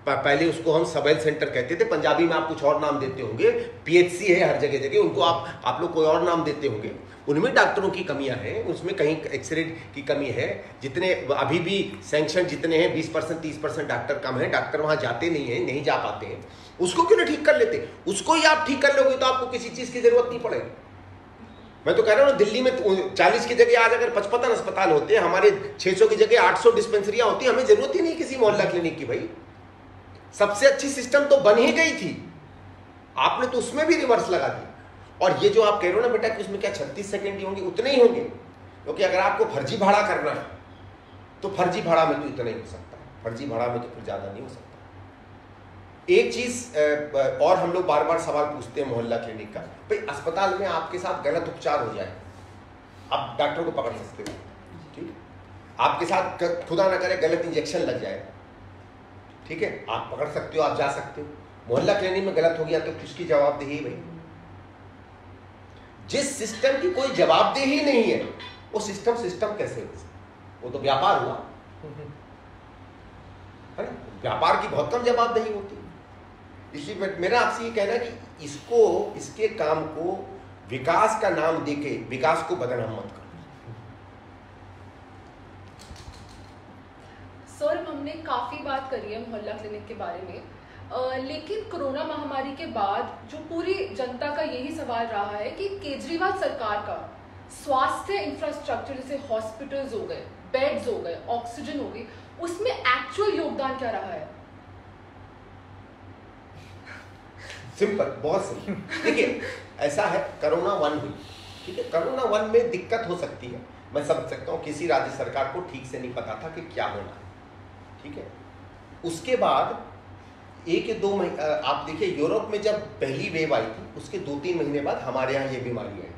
पहले उसको हम सब हेल्थ सेंटर कहते थे, पंजाबी में आप कुछ और नाम देते होंगे, PHC है हर जगह जगह, उनको आप लोग कोई और नाम देते होंगे। उनमें डॉक्टरों की कमियां हैं, उसमें कहीं एक्सरे की कमी है। जितने अभी भी सैंक्शन जितने हैं 20% 30% डॉक्टर कम है, डॉक्टर वहां जाते नहीं है, नहीं जा पाते हैं। उसको क्यों ना ठीक कर लेते? उसको ही आप ठीक कर लोगे तो आपको किसी चीज की जरूरत नहीं पड़ेगी। मैं तो कह रहा हूँ दिल्ली में 40 की जगह आज अगर 55 अस्पताल होते हैं, हमारे 600 की जगह 800 डिस्पेंसरियां होती, हमें जरूरत ही नहीं किसी मोहल्ला क्लिनिक की। भाई सबसे अच्छी सिस्टम तो बन ही गई थी, आपने तो उसमें भी रिवर्स लगा दी। और ये जो आप कह रहे हो ना बेटा कि उसमें क्या 36 सेकंड ही होंगे, उतने ही होंगे, क्योंकि अगर आपको फर्जी भाड़ा करना है तो फर्जी भाड़ा में तो इतना ही हो सकता है, फर्जी भाड़ा में तो फिर ज्यादा नहीं हो सकता। एक चीज और हम लोग बार बार सवाल पूछते हैं मोहल्ला क्लिनिक का, भाई अस्पताल में आपके साथ गलत उपचार हो जाए, आप डॉक्टर को पकड़ सकते हो, ठीक? आपके साथ खुदा ना करे गलत इंजेक्शन लग जाए, ठीक है, आप पकड़ सकते हो, आप जा सकते हो। मोहल्ला क्लिनिक में गलत हो गया तो किसकी जवाबदेही? भाई जिस सिस्टम की कोई जवाबदेही नहीं है वो सिस्टम कैसे हो? वो तो व्यापार हुआ है ना, व्यापार की बहुत कम जवाबदेही होती है। इसलिए मेरा आपसे ये कहना है कि इसके काम को विकास का नाम देके विकास को बदनाम मत करो। सर हमने काफ़ी बात करी है मोहल्ला क्लिनिक के बारे में, लेकिन कोरोना महामारी के बाद जो पूरी जनता का यही सवाल रहा है कि केजरीवाल सरकार का स्वास्थ्य इंफ्रास्ट्रक्चर जैसे हॉस्पिटल्स हो गए, बेड्स हो गए, ऑक्सीजन हो गई, उसमें एक्चुअल योगदान क्या रहा है? सिंपल, बहुत सिंपल। देखिए ऐसा है, कोरोना 1 हुई, ठीक है, कोरोना 1 में दिक्कत हो सकती है, मैं समझ सकता हूँ, किसी राज्य सरकार को ठीक से नहीं पता था कि क्या होना है, ठीक है। उसके बाद 1 या 2 महीने आप देखिए, यूरोप में जब पहली वेव आई थी उसके 2-3 महीने बाद हमारे यहाँ ये बीमारी आई,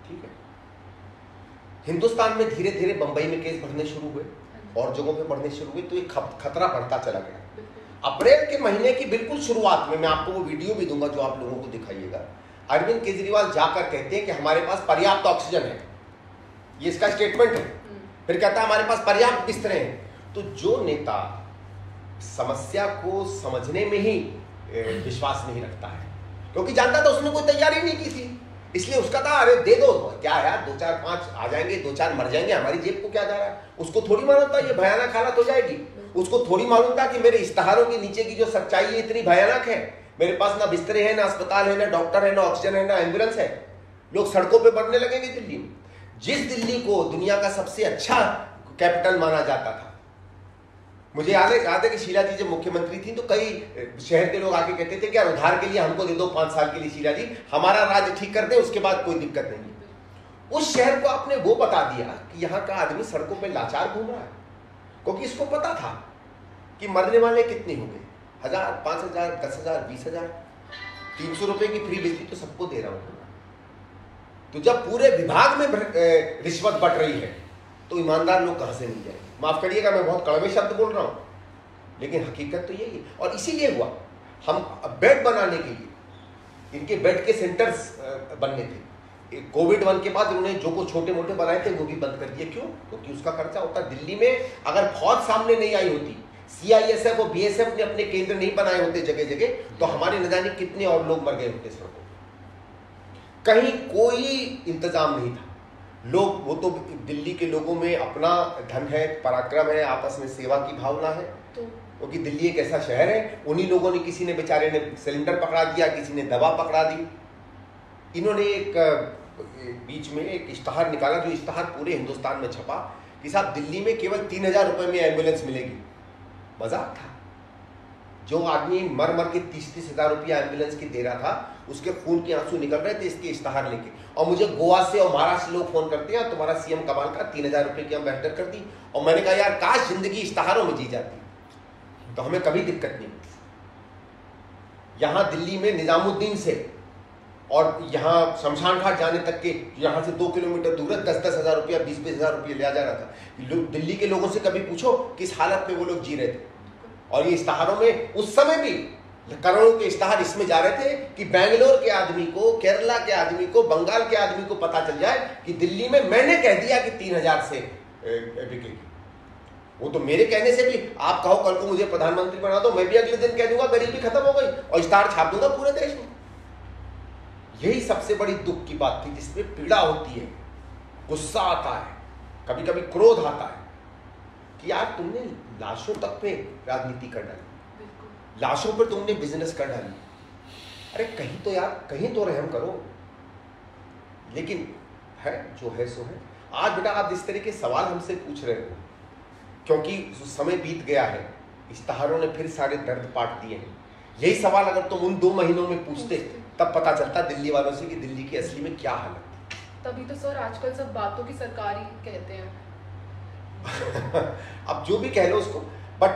ठीक है। हिंदुस्तान में धीरे धीरे बंबई में केस बढ़ने शुरू हुए और जगहों पे बढ़ने शुरू हुए, तो ये खतरा बढ़ता चला गया। अप्रैल के महीने की बिल्कुल शुरुआत में, मैं आपको वो वीडियो भी दूंगा जो आप लोगों को दिखाइएगा, अरविंद केजरीवाल जाकर कहते हैं कि हमारे पास पर्याप्त ऑक्सीजन है, ये इसका स्टेटमेंट है। फिर कहता है हमारे पास पर्याप्त बिस्तरे हैं। तो जो नेता समस्या को समझने में ही विश्वास नहीं रखता है, क्योंकि जानता था उसने कोई तैयारी नहीं की थी, इसलिए उसका था अरे दे दो, क्या यार 2-4-5 आ जाएंगे, 2-4 मर जाएंगे, हमारी जेब को क्या जा रहा है। उसको थोड़ी मालूम था ये भयानक हालत हो जाएगी, उसको थोड़ी मालूम था कि मेरे इश्तहारों के नीचे की जो सच्चाई है इतनी भयानक है, मेरे पास ना बिस्तरे हैं, ना अस्पताल है, ना डॉक्टर है, ना ऑक्सीजन है, ना एम्बुलेंस है, लोग सड़कों पे बढ़ने लगेंगे दिल्ली में। जिस दिल्ली को दुनिया का सबसे अच्छा कैपिटल माना जाता था, मुझे याद है कि शीला जी जब मुख्यमंत्री थी तो कई शहर के लोग आके कहते थे कि यार उधार के लिए हमको दे दो 5 साल के लिए शीला जी, हमारा राज्य ठीक कर दे, उसके बाद कोई दिक्कत नहीं। उस शहर को आपने वो बता दिया कि यहाँ का आदमी सड़कों पे लाचार घूम रहा है, क्योंकि इसको पता था कि मरने वाले कितने होंगे, 1000, 5000, 10,000, 20,000, 300 रुपए की फ्री बिजली तो सबको दे रहा हूँ। तो जब पूरे विभाग में रिश्वत बट रही है तो ईमानदार लोग कहां से मिल जाएंगे? माफ करिएगा मैं बहुत कड़वे शब्द बोल रहा हूं, लेकिन हकीकत तो यही है। और इसीलिए हुआ, हम बेड बनाने के लिए, इनके बेड के सेंटर्स बनने थे, कोविड 1 के बाद उन्होंने जो कुछ छोटे मोटे बनाए थे वो भी बंद कर दिए। क्यों? क्योंकि उसका खर्चा होता। दिल्ली में अगर फौज सामने नहीं आई होती, CISF और BSF ने अपने केंद्र नहीं बनाए होते जगह जगह, तो हमारे न जाने कितने और लोग मर गए होते सड़कों। कहीं कोई इंतजाम नहीं था। लोग, वो तो दिल्ली के लोगों में अपना धन है, पराक्रम है, आपस में सेवा की भावना है, क्योंकि दिल्ली एक ऐसा शहर है। उन्हीं लोगों ने, किसी ने बेचारे ने सिलेंडर पकड़ा दिया, किसी ने दवा पकड़ा दी। इन्होंने एक बीच में एक इश्तहार निकाला, जो इश्तहार पूरे हिंदुस्तान में छपा कि साहब दिल्ली में केवल 3,000 रुपए में एम्बुलेंस मिलेगी। मजाक था। जो आदमी मर मर के 30-30 हजार रुपया एम्बुलेंस की दे रहा था, उसके खून के आंसू निकल रहे थे इसके इश्तहार लेके। और मुझे गोवा से और महाराष्ट्र लोग फोन करते हैं, तुम्हारा CM कमाल का, 3,000 रुपए की हम बेहतर कर दी। और मैंने कहा यार काश जिंदगी इश्तहारों में जी जाती तो हमें कभी दिक्कत नहीं होती। यहाँ दिल्ली में निजामुद्दीन से और यहाँ शमशान घाट जाने तक के, यहाँ से 2 किलोमीटर दूर है, 10-10 हजार रुपया, 20-20 हजार रुपया लिया जा रहा था। दिल्ली के लोगों से कभी पूछो किस हालत में वो लोग जी रहे थे। और ये इश्तहारों में उस समय भी करोड़ों के इश्तहार इसमें जा रहे थे कि बेंगलोर के आदमी को, केरला के आदमी को, बंगाल के आदमी को पता चल जाए कि दिल्ली में मैंने कह दिया कि 3,000 से बिकेगी। वो तो मेरे कहने से भी, आप कहो कल को मुझे प्रधानमंत्री बना दो, मैं भी अगले दिन कह दूंगा गरीबी खत्म हो गई और स्टार छाप दूंगा पूरे देश में। यही सबसे बड़ी दुख की बात थी, जिसमें पीड़ा होती है, गुस्सा आता है, कभी कभी क्रोध आता है कि यार तुमने लाशों तक पे राजनीति कर डाली, लाशों पर तुमने बिजनेस कर डाली। अरे कहीं तो यार, कहीं तो रहम करो। लेकिन है जो है सो है। आज बेटा आप जिस तरह के सवाल हमसे पूछ रहे हो, क्योंकि समय बीत गया है, इश्तहारों ने फिर सारे दर्द पाट दिए हैं। यही सवाल अगर तुम उन 2 महीनों में पूछते तब पता चलता दिल्ली वालों से कि दिल्ली की असली में क्या हालत है। तभी तो सर आजकल सब बातों की सरकार ही कहते हैं। अब जो भी कह लो उसको, बट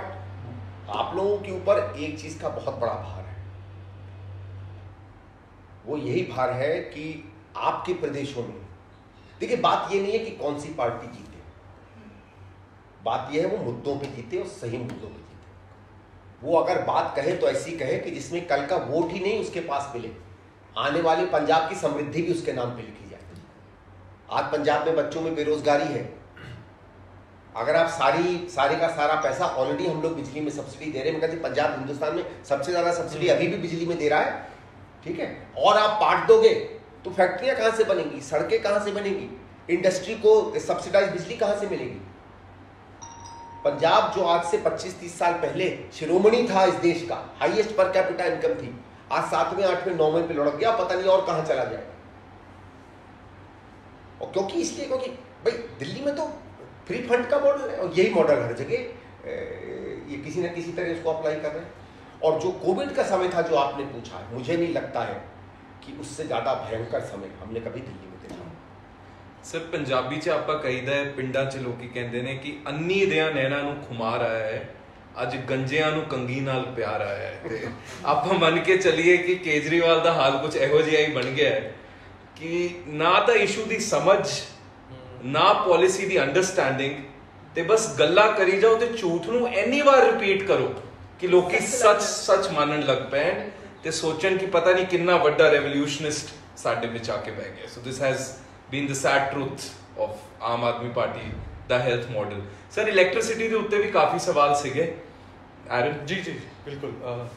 आप लोगों के ऊपर एक चीज का बहुत बड़ा भार है। वो यही भार है कि आपके प्रदेशों में, देखिए बात ये नहीं है कि कौन सी पार्टी जीते, बात यह है वो मुद्दों पे जीते और सही मुद्दों पे जीते। वो अगर बात कहे तो ऐसी कहे कि जिसमें कल का वोट ही नहीं उसके पास मिले, आने वाले पंजाब की समृद्धि भी उसके नाम पे लिखी जाए। आज पंजाब में बच्चों में बेरोजगारी है। अगर आप सारे का सारा पैसा, ऑलरेडी हम लोग बिजली में सब्सिडी दे रहे हैं, मैं कहती पंजाब हिंदुस्तान में सबसे ज्यादा सब्सिडी अभी भी बिजली में दे रहा है, ठीक है। और आप पाट दोगे तो फैक्ट्रियां कहां से बनेंगी, सड़कें कहां से बनेंगी, इंडस्ट्री को सब्सिडाइज बिजली कहां से मिलेगी। पंजाब जो आज से 25-30 साल पहले शिरोमणि था इस देश का, हाईएस्ट पर कैपिटा इनकम थी, आज 7वें 8वें 9वें पे लुढ़क गया, पता नहीं और कहां चला जाएगा। और क्योंकि इसलिए क्योंकि भाई दिल्ली में तो फ्री फंड का मॉडल है और यही मॉडल हर जगह ये किसी न किसी तरह इसको अप्लाई कर रहे हैं। और जो कोविड का समय था जो आपने पूछा है, मुझे नहीं लगता है कि उससे ज्यादा भयंकर समय हमने कभी दिल्ली में देखा। ਸਰ ਪੰਜਾਬੀ ਚ ਆਪਾਂ ਕਹੀਦਾ ਹੈ, ਪਿੰਡਾਂ ਚ ਲੋਕੀ ਕਹਿੰਦੇ ਨੇ ਕਿ ਅੰਨੀ ਦਿਆਂ ਨੈਣਾ ਨੂੰ ਖੁਮਾਰ ਆਇਆ ਹੈ, ਅੱਜ ਗੰਜਿਆਂ ਨੂੰ ਕੰਗੀ ਨਾਲ ਪਿਆਰ ਆਇਆ ਹੈ। ਤੇ ਆਪਾਂ ਮੰਨ ਕੇ ਚੱਲੀਏ ਕਿ ਕੇਜਰੀਵਾਲ ਦਾ ਹਾਲ ਕੁਝ ਇਹੋ ਜਿਹਾ ਹੀ ਬਣ ਗਿਆ ਹੈ ਕਿ ਨਾ ਤਾਂ ਇਸ਼ੂ ਦੀ ਸਮਝ, ਨਾ ਪਾਲਿਸੀ ਦੀ ਅੰਡਰਸਟੈਂਡਿੰਗ, ਤੇ ਬਸ ਗੱਲਾਂ ਕਰੀ ਜਾਓ ਤੇ ਝੂਠ ਨੂੰ ਇੰਨੀ ਵਾਰ ਰਿਪੀਟ ਕਰੋ ਕਿ ਲੋਕੀ ਸੱਚ ਮੰਨਣ ਲੱਗ ਪੈਣ ਤੇ ਸੋਚਣ ਕਿ ਪਤਾ ਨਹੀਂ ਕਿੰਨਾ ਵੱਡਾ ਰੈਵੋਲੂਸ਼ਨਿਸਟ ਸਾਡੇ ਵਿੱਚ ਆ ਕੇ ਬਹਿ ਗਿਆ। So this has been the sad truth of Aam Aadmi Party ਦਾ ਹੈਲਥ ਮॉडल। ਸਰ ਇਲੈਕਟ੍ਰਿਸਿਟੀ ਦੇ ਉੱਤੇ ਵੀ ਕਾਫੀ ਸਵਾਲ ਸੀਗੇ। एरन जी बिल्कुल।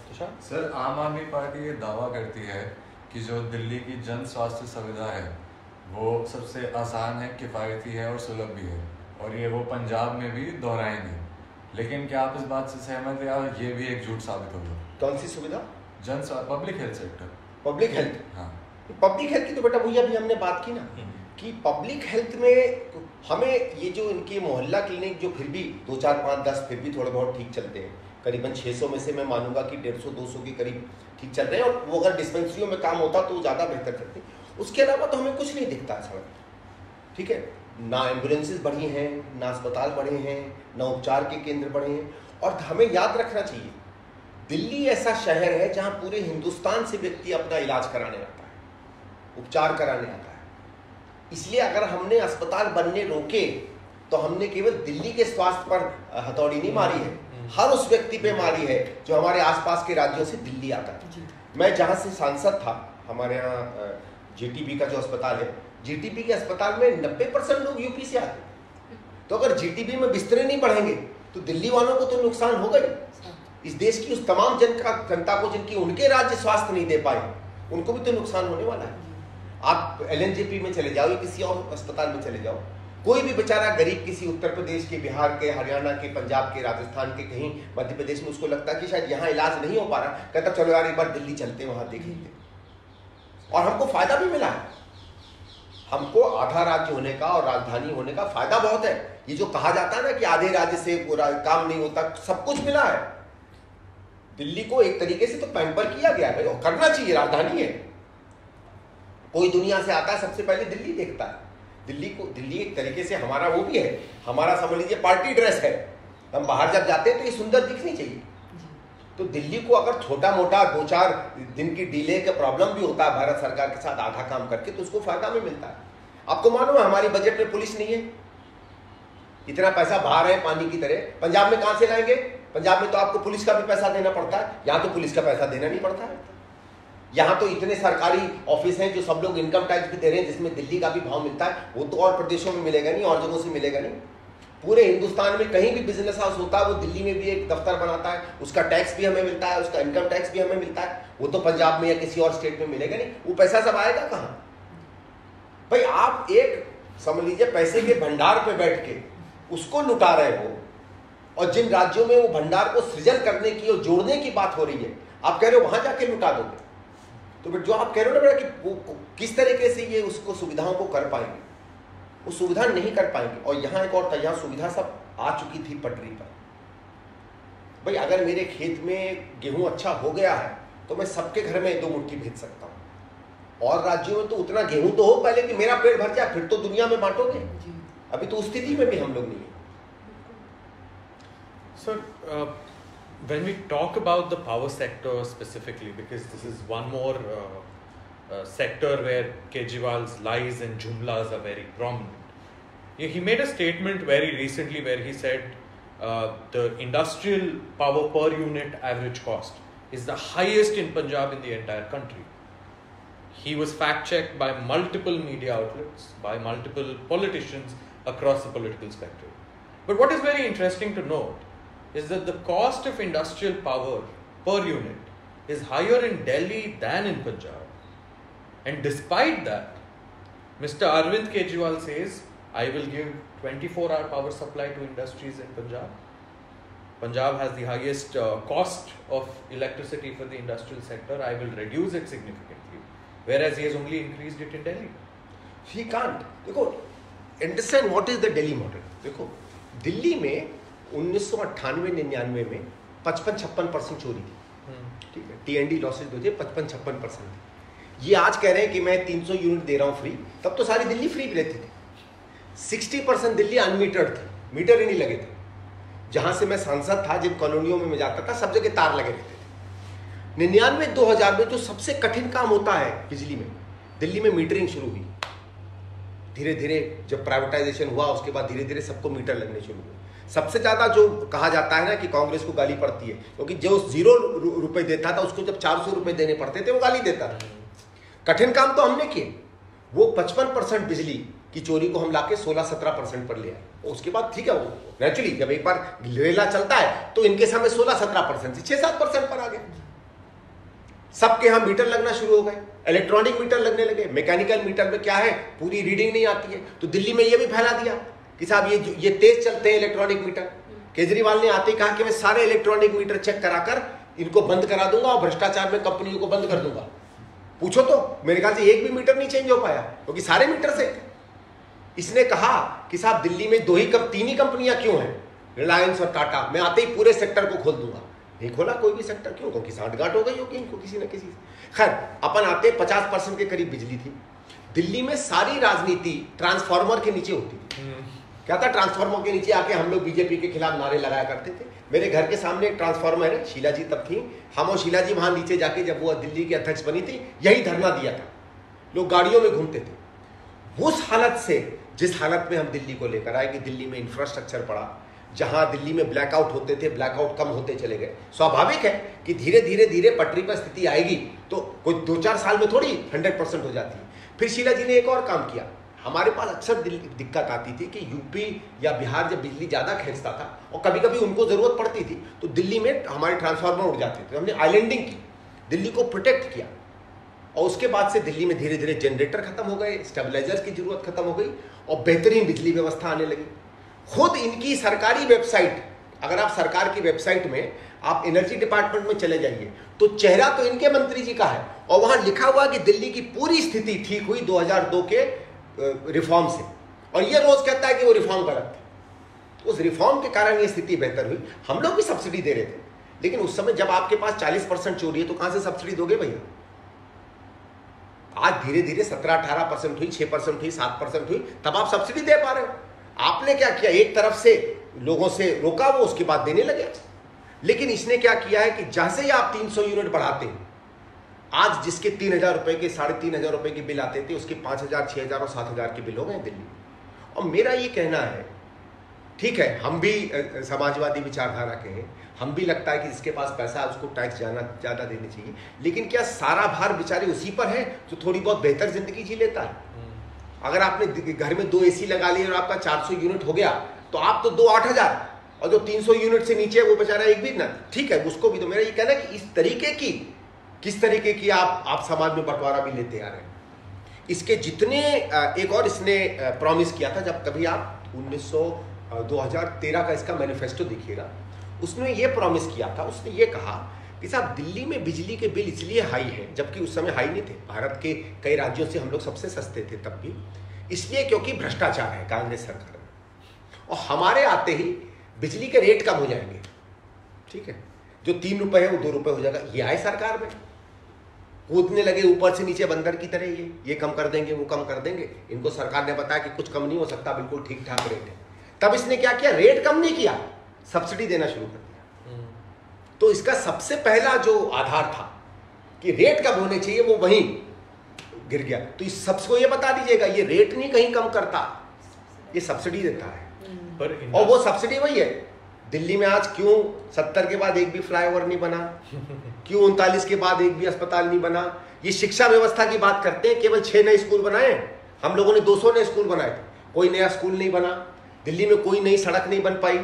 तुषार सर, आम आदमी पार्टी ये दावा करती है कि जो दिल्ली की जन स्वास्थ्य सुविधा है वो सबसे आसान है, किफ़ायती है और सुलभ भी है, और ये वो पंजाब में भी दोहराएंगे। लेकिन क्या आप इस बात से सहमत हैं या ये भी एक झूठ साबित होगा? कौन सी सुविधा? Public health sector. Public health, हाँ। पब्लिक हेल्थ की तो बेटा भैया अभी हमने बात की ना कि पब्लिक हेल्थ में हमें ये जो इनके मोहल्ला क्लिनिक जो फिर भी 2, 4, 5, 10 फिर भी थोड़े बहुत ठीक चलते हैं, करीबन 600 में से मैं मानूंगा कि 150-200 के करीब ठीक चल रहे हैं, और वो अगर डिस्पेंसरियों में काम होता तो ज़्यादा बेहतर चलते। उसके अलावा तो हमें कुछ नहीं दिखता है सड़क, ठीक है। ना एम्बुलेंसेज बढ़ी हैं, ना अस्पताल बढ़े हैं, ना उपचार के केंद्र बढ़े हैं। और हमें याद रखना चाहिए, दिल्ली ऐसा शहर है जहाँ पूरे हिंदुस्तान से व्यक्ति अपना इलाज कराने आता है, उपचार कराने आता है। इसलिए अगर हमने अस्पताल बनने रोके तो हमने केवल दिल्ली के स्वास्थ्य पर हथौड़ी नहीं मारी है, हर उस व्यक्ति पे मारी है जो हमारे आसपास के राज्यों से दिल्ली आता है। मैं जहाँ से सांसद था, हमारे यहाँ जीटीबी का जो अस्पताल है, जीटीबी के अस्पताल में 90% लोग यूपी से आते हैं। तो अगर जीटीबी में बिस्तरे नहीं बढ़ेंगे तो दिल्ली वालों को तो नुकसान होगा ही। इस देश की उस तमाम जनता को जिनकी उनके राज्य स्वास्थ्य नहीं दे पाए, उनको भी तो नुकसान होने वाला है। आप एलएनजेपी में चले जाओ या किसी और अस्पताल में चले जाओ, कोई भी बेचारा गरीब किसी उत्तर प्रदेश के, बिहार के, हरियाणा के, पंजाब के, राजस्थान के, कहीं मध्य प्रदेश में उसको लगता है कि शायद यहाँ इलाज नहीं हो पा रहा, कहता चलो यार एक बार दिल्ली चलते हैं, वहां देख लेते। और हमको फायदा भी मिला है, हमको आधा राज्य होने का और राजधानी होने का फायदा बहुत है। ये जो कहा जाता है ना कि आधे राज्य से पूरा काम नहीं होता, सब कुछ मिला है। दिल्ली को एक तरीके से तो पैम्पर किया गया है, और करना चाहिए, राजधानी है। कोई दुनिया से आता है सबसे पहले दिल्ली देखता है। दिल्ली एक तरीके से हमारा वो भी है, हमारा समझ लीजिए पार्टी ड्रेस है। हम बाहर जब जाते हैं तो ये सुंदर दिखनी चाहिए। तो दिल्ली को अगर छोटा मोटा 2-4 दिन की डिले का प्रॉब्लम भी होता है भारत सरकार के साथ आधा काम करके, तो उसको फायदा में मिलता है। आपको मालूम है हमारी बजट में पुलिस नहीं है, इतना पैसा बाहर है पानी की तरह। पंजाब में कहां से लाएंगे? पंजाब में तो आपको पुलिस का भी पैसा देना पड़ता है, यहां तो पुलिस का पैसा देना नहीं पड़ता है। यहाँ तो इतने सरकारी ऑफिस हैं जो सब लोग इनकम टैक्स भी दे रहे हैं, जिसमें दिल्ली का भी भाव मिलता है, वो तो और प्रदेशों में मिलेगा नहीं, और जगहों से मिलेगा नहीं। पूरे हिंदुस्तान में कहीं भी बिजनेस हाउस होता है वो दिल्ली में भी एक दफ्तर बनाता है, उसका टैक्स भी हमें मिलता है, उसका इनकम टैक्स भी हमें मिलता है। वो तो पंजाब में या किसी और स्टेट में मिलेगा नहीं, वो पैसा सब आएगा कहाँ? भाई आप एक समझ लीजिए पैसे के भंडार पे बैठ के उसको लुटा रहे हो, और जिन राज्यों में वो भंडार को सृजन करने की और जोड़ने की बात हो रही है, आप कह रहे हो वहां जाके लुटा दोगे। तो फिर जो आप कह रहे हो ना बेटा कि वो किस तरीके से ये उसको सुविधाओं को कर पाएंगे, वो सुविधा नहीं कर पाएंगे। और यहाँ एक और था, यहाँ सुविधा सब आ चुकी थी पटरी पर। भाई अगर मेरे खेत में गेहूं अच्छा हो गया है तो मैं सबके घर में 2 मुट्ठी भेज सकता हूँ, और राज्यों में तो उतना गेहूं तो हो पहले कि मेरा पेट भर जाए, फिर तो दुनिया में बांटोगे। अभी तो उस स्थिति में भी हम लोग नहीं है। Sir, when we talk about the power sector specifically, because this is one more sector where Kejriwal's lies and jumlas are very prominent. He made a statement very recently where he said the industrial power per unit average cost is the highest in Punjab in the entire country. He was fact-checked by multiple media outlets, by multiple politicians across the political spectrum. But what is very interesting to note is that the cost of industrial power per unit is higher in Delhi than in Punjab. And despite that, Mr. Arvind Kejriwal says, I will give 24-hour power supply to industries in Punjab. Punjab has the highest cost of electricity for the industrial sector. I will reduce it significantly. Whereas he has only increased it in Delhi. He can't. देखो, understand what is the Delhi model. देखो, दिल्ली में 1998-99 में 55-56% चोरी थी, ठीक है, टीएनडी losses जो थे 55-56% थी। ये आज कह रहे हैं कि मैं 300 यूनिट दे रहा हूँ फ्री, तब तो सारी दिल्ली फ्री रहती थी। 60% दिल्ली अनमीटर्ड थी, मीटर ही नहीं लगे थे। जहां से मैं सांसद था, जिन कॉलोनियों में मैं जाता था, सब जगह तार लगे रहते थे। 99-2000 में जो सबसे कठिन काम होता है बिजली में, दिल्ली में मीटरिंग शुरू हुई। धीरे धीरे जब प्राइवेटाइजेशन हुआ उसके बाद धीरे धीरे सबको मीटर लगने शुरू हुए। सबसे ज्यादा जो कहा जाता है ना कि कांग्रेस को गाली पड़ती है, क्योंकि जो 0 रुपए देता था उसको जब 400 रुपए देने पड़ते थे वो गाली देता था। कठिन काम तो हमने किए। वो 55% बिजली की चोरी को हम लाके 16-17% पर ले आए। उसके बाद ठीक है, वो नेचुरली जब एक बार रेला चलता है तो इनके सामने 16-17% से 6-7% पर आ गए। सबके यहाँ मीटर लगना शुरू हो गए, इलेक्ट्रॉनिक मीटर लगने लगे। मैकेनिकल मीटर में क्या है, पूरी रीडिंग नहीं आती है, तो दिल्ली में ये भी फैला दिया कि साहब ये तेज चलते हैं इलेक्ट्रॉनिक मीटर। केजरीवाल ने आते ही कहा कि मैं सारे इलेक्ट्रॉनिक मीटर चेक कराकर इनको बंद करा दूंगा और भ्रष्टाचार में कंपनियों को बंद कर दूंगा। पूछो तो मेरे ख्याल से एक भी मीटर नहीं चेंज हो पाया, क्योंकि सारे मीटर से। इसने कहा कि साहब दिल्ली में 3 ही कंपनियां क्यों हैं, रिलायंस और टाटा, मैं आते ही पूरे सेक्टर को खोल दूंगा। नहीं खोला कोई भी सेक्टर, क्यों? क्योंकि सांठगांठ हो गई होगी इनको किसी न किसी से। खैर, अपन आते 50% के करीब बिजली थी दिल्ली में। सारी राजनीति ट्रांसफार्मर के नीचे होती थी। क्या था, ट्रांसफार्मर के नीचे आके हम लोग बीजेपी के खिलाफ नारे लगाया करते थे। मेरे घर के सामने एक ट्रांसफार्मर है, शीला जी तब थी, हम और शीला जी वहां नीचे जाके, जब वो दिल्ली की अध्यक्ष बनी थी, यही धरना दिया था। लोग गाड़ियों में घूमते थे। उस हालत से जिस हालत में हम दिल्ली को लेकर आए कि दिल्ली में इंफ्रास्ट्रक्चर पड़ा, जहां दिल्ली में ब्लैकआउट होते थे, ब्लैकआउट कम होते चले गए। स्वाभाविक है कि धीरे धीरे पटरी पर स्थिति आएगी तो कोई 2-4 साल में थोड़ी 100% हो जाती है। फिर शीला जी ने एक और काम किया। हमारे पास अक्सर दिक्कत आती थी कि यूपी या बिहार जब बिजली ज्यादा खींचता था और कभी कभी उनको जरूरत पड़ती थी तो दिल्ली में हमारे ट्रांसफार्मर उड़ जाते थे। हमने आइलैंडिंग की, दिल्ली को प्रोटेक्ट किया, और उसके बाद से दिल्ली में धीरे धीरे जनरेटर खत्म हो गए, स्टेबलाइजर्स की जरूरत खत्म हो गई और बेहतरीन बिजली व्यवस्था आने लगी। खुद इनकी सरकारी वेबसाइट, अगर आप सरकार की वेबसाइट में आप एनर्जी डिपार्टमेंट में चले जाइए तो चेहरा तो इनके मंत्री जी का है, और वहां लिखा हुआ कि दिल्ली की पूरी स्थिति ठीक हुई 2002 के रिफॉर्म से, और ये रोज कहता है कि वो रिफॉर्म गलत था। उस रिफॉर्म के कारण ये स्थिति बेहतर हुई। हम लोग भी सब्सिडी दे रहे थे, लेकिन उस समय जब आपके पास 40% चोरी है तो कहां से सब्सिडी दोगे भैया? आज धीरे धीरे 17-18% हुई, 6% हुई, 7% हुई, तब आप सब्सिडी दे पा रहे हो। आपने क्या किया, एक तरफ से लोगों से रोका, वो उसके बाद देने लगे। लेकिन इसने क्या किया है कि जैसे ही आप 300 यूनिट बढ़ाते हैं, आज जिसके 3000 रुपए के 3500 रुपए के बिल आते थे, उसके 5000, 6000 और 7000 के बिल हो गए दिल्ली। और मेरा ये कहना है, ठीक है, हम भी समाजवादी विचारधारा के हैं, हम भी लगता है कि जिसके पास पैसा है उसको टैक्स ज्यादा देने चाहिए, लेकिन क्या सारा भार बेचारे उसी पर है जो थोड़ी बहुत बेहतर जिंदगी जी लेता है? अगर आपने घर में 2 AC लगा लिए और आपका 400 यूनिट हो गया तो आप तो 2 8,000, और जो 300 यूनिट से नीचे है वो बेचारा एक भी ना, ठीक है उसको भी। तो मेरा ये कहना है कि इस तरीके की किस तरीके की आप समाज में बंटवारा भी लेते आ रहे हैं। इसके जितने एक और इसने प्रॉमिस किया था, जब कभी आप 2013 का इसका मैनिफेस्टो देखिएगा, उसने ये प्रॉमिस किया था, उसने ये कहा कि साहब दिल्ली में बिजली के बिल इसलिए हाई है, जबकि उस समय हाई नहीं थे, भारत के कई राज्यों से हम लोग सबसे सस्ते थे तब भी, इसलिए क्योंकि भ्रष्टाचार है कांग्रेस सरकार में, और हमारे आते ही बिजली के रेट कम हो जाएंगे, ठीक है, जो 3 रुपए है वो 2 रुपए हो जाएगा। ये आए सरकार में, कूदने लगे ऊपर से नीचे बंदर की तरह, ये कम कर देंगे वो कम कर देंगे। इनको सरकार ने बताया कि कुछ कम नहीं हो सकता, बिल्कुल ठीक ठाक रेट है। तब इसने क्या किया, रेट कम नहीं किया, सब्सिडी देना शुरू कर दिया। तो इसका सबसे पहला जो आधार था कि रेट कम होने चाहिए, वो वहीं गिर गया। तो इस सबको ये बता दीजिएगा, ये रेट नहीं कहीं कम करता, ये सब्सिडी देता है। और वो सब्सिडी वही है। दिल्ली में आज क्यों 70 के बाद एक भी फ्लाईओवर नहीं बना, क्यों 39 के बाद एक भी अस्पताल नहीं बना। ये शिक्षा व्यवस्था की बात करते हैं, केवल 6 नए स्कूल बनाए, हम लोगों ने 200 नए स्कूल बनाए थे, कोई नया स्कूल नहीं बना। दिल्ली में कोई नई सड़क नहीं बन पाई,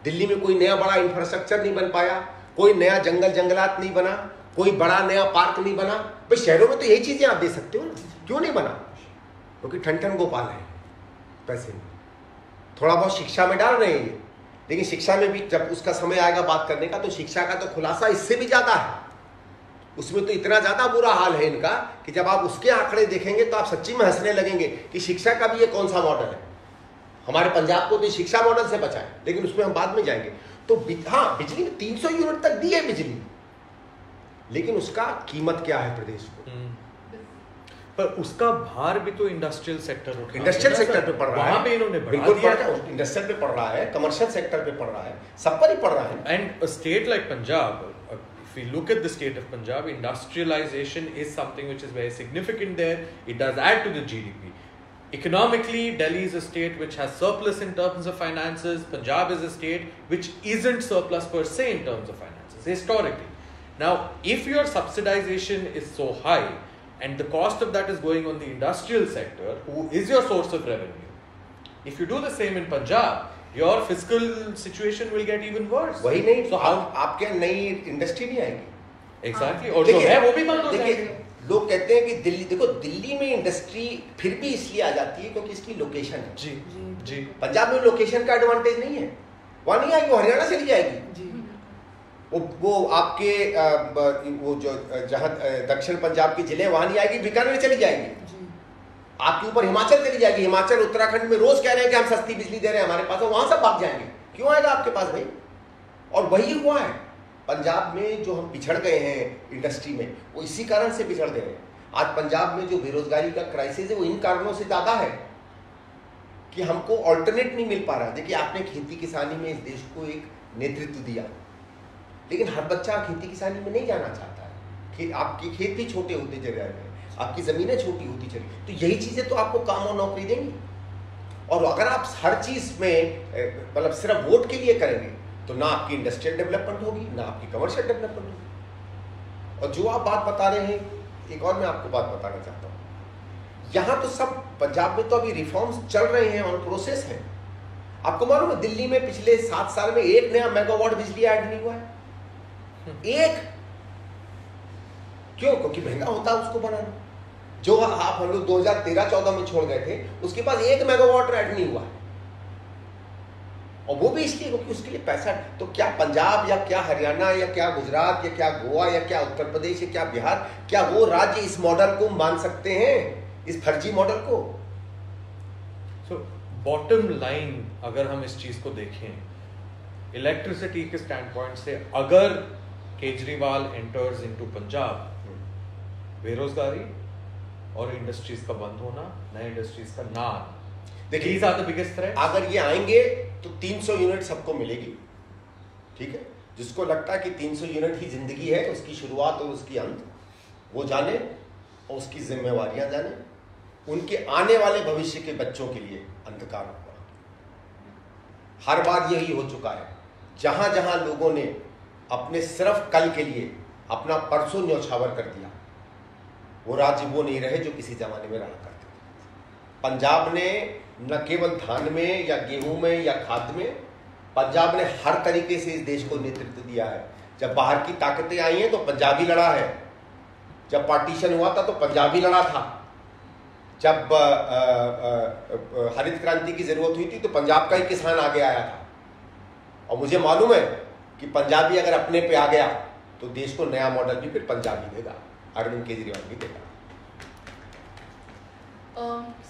दिल्ली में कोई नया बड़ा इंफ्रास्ट्रक्चर नहीं बन पाया, कोई नया जंगलात नहीं बना, कोई बड़ा नया पार्क नहीं बना। भाई शहरों में तो यही चीजें आप दे सकते हो ना, क्यों नहीं बना? क्योंकि ठन गोपाल है, पैसे में थोड़ा बहुत शिक्षा में डाल रहे हैं ये, लेकिन शिक्षा में भी जब उसका समय आएगा बात करने का, तो शिक्षा का तो खुलासा इससे भी ज्यादा है। उसमें तो इतना ज्यादा बुरा हाल है इनका कि जब आप उसके आंकड़े देखेंगे तो आप सच्ची में हंसने लगेंगे कि शिक्षा का भी ये कौन सा मॉडल है। हमारे पंजाब को तो शिक्षा मॉडल से बचा है, लेकिन उसमें हम बाद में जाएंगे। तो हाँ, बिजली में 300 यूनिट तक दी है बिजली, लेकिन उसका कीमत क्या है प्रदेश को? पर उसका भार भी तो इंडस्ट्रियल सेक्टर उठा, इंडस्ट्रियल सेक्टर पे पड़ रहा है, वहां पे इन्होंने बिल्कुल पड़ रहा है, इंडस्ट्रियल पे पड़ रहा है, कमर्शियल सेक्टर पे पड़ रहा है, सब पर ही पड़ रहा है। And state like Punjab, if we look at the state of Punjab, industrialization is something which is very significant there. It does add to the GDP. Economically, Delhi is a state which has surplus in terms of finances. Punjab is a state which isn't surplus per se in terms of finances, historically. Now, if your subsidization is so high, and the cost of that is going on the industrial sector, who is your source of revenue, if you do the same in Punjab, your fiscal situation will get even worse. वही नहीं, so आपके नई industry नहीं आएगी। Exactly, और जो है वो भी बंद हो जाएगी। लोग कहते हैं कि दिल्ली, देखो दिल्ली में इंडस्ट्री फिर भी इसलिए आ जाती है क्योंकि इसकी लोकेशन है। जी जी। पंजाब में लोकेशन का एडवांटेज नहीं है, वहां नहीं आएगी, वो हरियाणा चली जाएगी। वो आपके वो जो जहां दक्षिण पंजाब के जिले वहां नहीं आएगी, बीकानेर चली जाएगी, आपके ऊपर हिमाचल चली जाएगी। हिमाचल उत्तराखंड में रोज कह रहे हैं कि हम सस्ती बिजली दे रहे हैं हमारे पास, वहां सब भाग जाएंगे, क्यों आएगा आपके पास भाई? और वही हुआ है पंजाब में, जो हम पिछड़ गए हैं इंडस्ट्री में, वो इसी कारण से पिछड़ गए हैं। आज पंजाब में जो बेरोजगारी का क्राइसिस है वो इन कारणों से ज्यादा है कि हमको ऑल्टरनेट नहीं मिल पा रहा। देखिए, आपने खेती किसानी में इस देश को एक नेतृत्व दिया, लेकिन हर बच्चा खेती किसानी में नहीं जाना चाहता है कि आपके खेत भी छोटे होते चले जा रहे हैं, आपकी जमीनें छोटी होती चली, तो यही चीजें तो आपको काम और नौकरी देंगी। और अगर आप हर चीज में मतलब सिर्फ वोट के लिए करेंगे तो ना आपकी इंडस्ट्रियल डेवलपमेंट होगी, ना आपकी कमर्शियल डेवलपमेंट होगी। और जो आप बात बता रहे हैं, एक और मैं आपको बात बताना चाहता हूँ, यहाँ तो सब पंजाब में तो अभी रिफॉर्म्स चल रहे हैं, ऑन प्रोसेस है। आपको मालूम है दिल्ली में पिछले 7 साल में 1 नया मेगावाट बिजली ऐड नहीं हुआ है, एक। क्यों? क्योंकि महंगा होता है उसको बनाना। जो आप हम लोग 2013-14 में छोड़ गए थे, उसके पास 1 मेगावाट ऐड नहीं हुआ है, और वो भी इसलिए क्योंकि उसके लिए पैसा। तो क्या पंजाब या क्या हरियाणा या क्या गुजरात या क्या गोवा या क्या उत्तर प्रदेश या क्या बिहार, क्या वो राज्य इस मॉडल को मान सकते हैं, इस फर्जी मॉडल को? सो बॉटम लाइन अगर हम इस चीज को देखें, इलेक्ट्रिसिटी के स्टैंड पॉइंट से, अगर केजरीवाल एंटर्स इनटू पंजाब, बेरोजगारी और इंडस्ट्रीज का बंद होना, नए इंडस्ट्रीज का ना आना, देखिए these are the biggest threats. अगर ये आएंगे तो 300 यूनिट सबको मिलेगी, ठीक है। जिसको लगता है कि 300 यूनिट ही जिंदगी है, उसकी शुरुआत और उसकी अंत वो जाने, और उसकी जिम्मेवारियां जाने। उनके आने वाले भविष्य के बच्चों के लिए अंधकार होगा। हर बार यही हो चुका है, जहां जहां लोगों ने अपने सिर्फ कल के लिए अपना परसों न्यौछावर कर दिया, वो राज्य वो नहीं रहे जो किसी जमाने में रहा करते थे। पंजाब ने न केवल धान में या गेहूं में या खाद्य में, पंजाब ने हर तरीके से इस देश को नेतृत्व दिया है। जब बाहर की ताकतें आई हैं तो पंजाब ही लड़ा है, जब पार्टीशन हुआ था तो पंजाब ही लड़ा था, जब हरित क्रांति की जरूरत हुई थी तो पंजाब का ही किसान आगे आया था। और मुझे मालूम है कि पंजाबी अगर अपने पे आ गया तो देश को नया मॉडल भी फिर पंजाब ही देगा, अरविंद केजरीवाल भी देगा।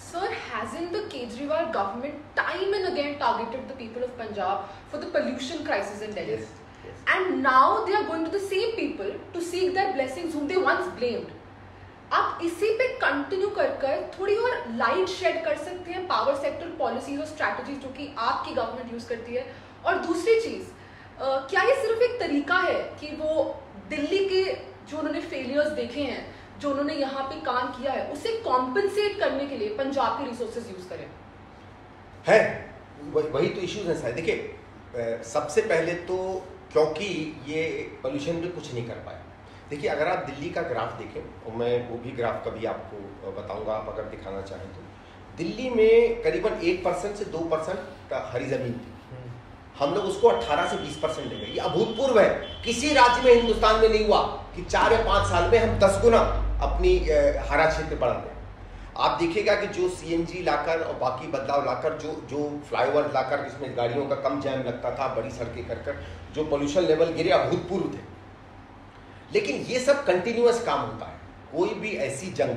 Sir, hasn't the Kejriwal government time and again targeted the people of Punjab for the pollution crisis in Delhi? Yes, yes. And now they are going to the same people to seek their blessings whom they once blamed. आप इसी पे continue कर थोड़ी और light shade कर सकते हैं power sector policies और स्ट्रैटेजीज जो कि आपकी गवर्नमेंट यूज करती है। और दूसरी चीज, क्या ये सिर्फ एक तरीका है कि वो दिल्ली के जो उन्होंने फेलियर्स देखे हैं, जो उन्होंने यहाँ पे काम किया है, उसे कॉम्पनसेट करने के लिए पंजाब के रिसोर्सेज यूज करें? है वही तो इश्यूज है शायद। देखिए, सबसे पहले तो क्योंकि ये पोल्यूशन पे कुछ नहीं कर पाए। देखिए, अगर आप दिल्ली का ग्राफ देखें, और मैं वो भी ग्राफ कभी आपको बताऊंगा, आप अगर दिखाना चाहें तो, दिल्ली में करीबन 1% से 2% हरी जमीन थी। हम लोग उसको 18 से 20% ले गए। ये अभूतपूर्व है, किसी राज्य में हिंदुस्तान में नहीं हुआ कि 4 या 5 साल में हम 10 गुना अपनी हरा क्षेत्र बढ़ा दें। आप देखिएगा कि जो CNG लाकर और बाकी बदलाव लाकर, जो फ्लाईओवर लाकर जिसमें गाड़ियों का कम जैम लगता था, बड़ी सड़कें कर जो पोल्यूशन लेवल गिरे, अभूतपूर्व थे। लेकिन ये सब कंटिन्यूअस काम होता है। कोई भी ऐसी जंग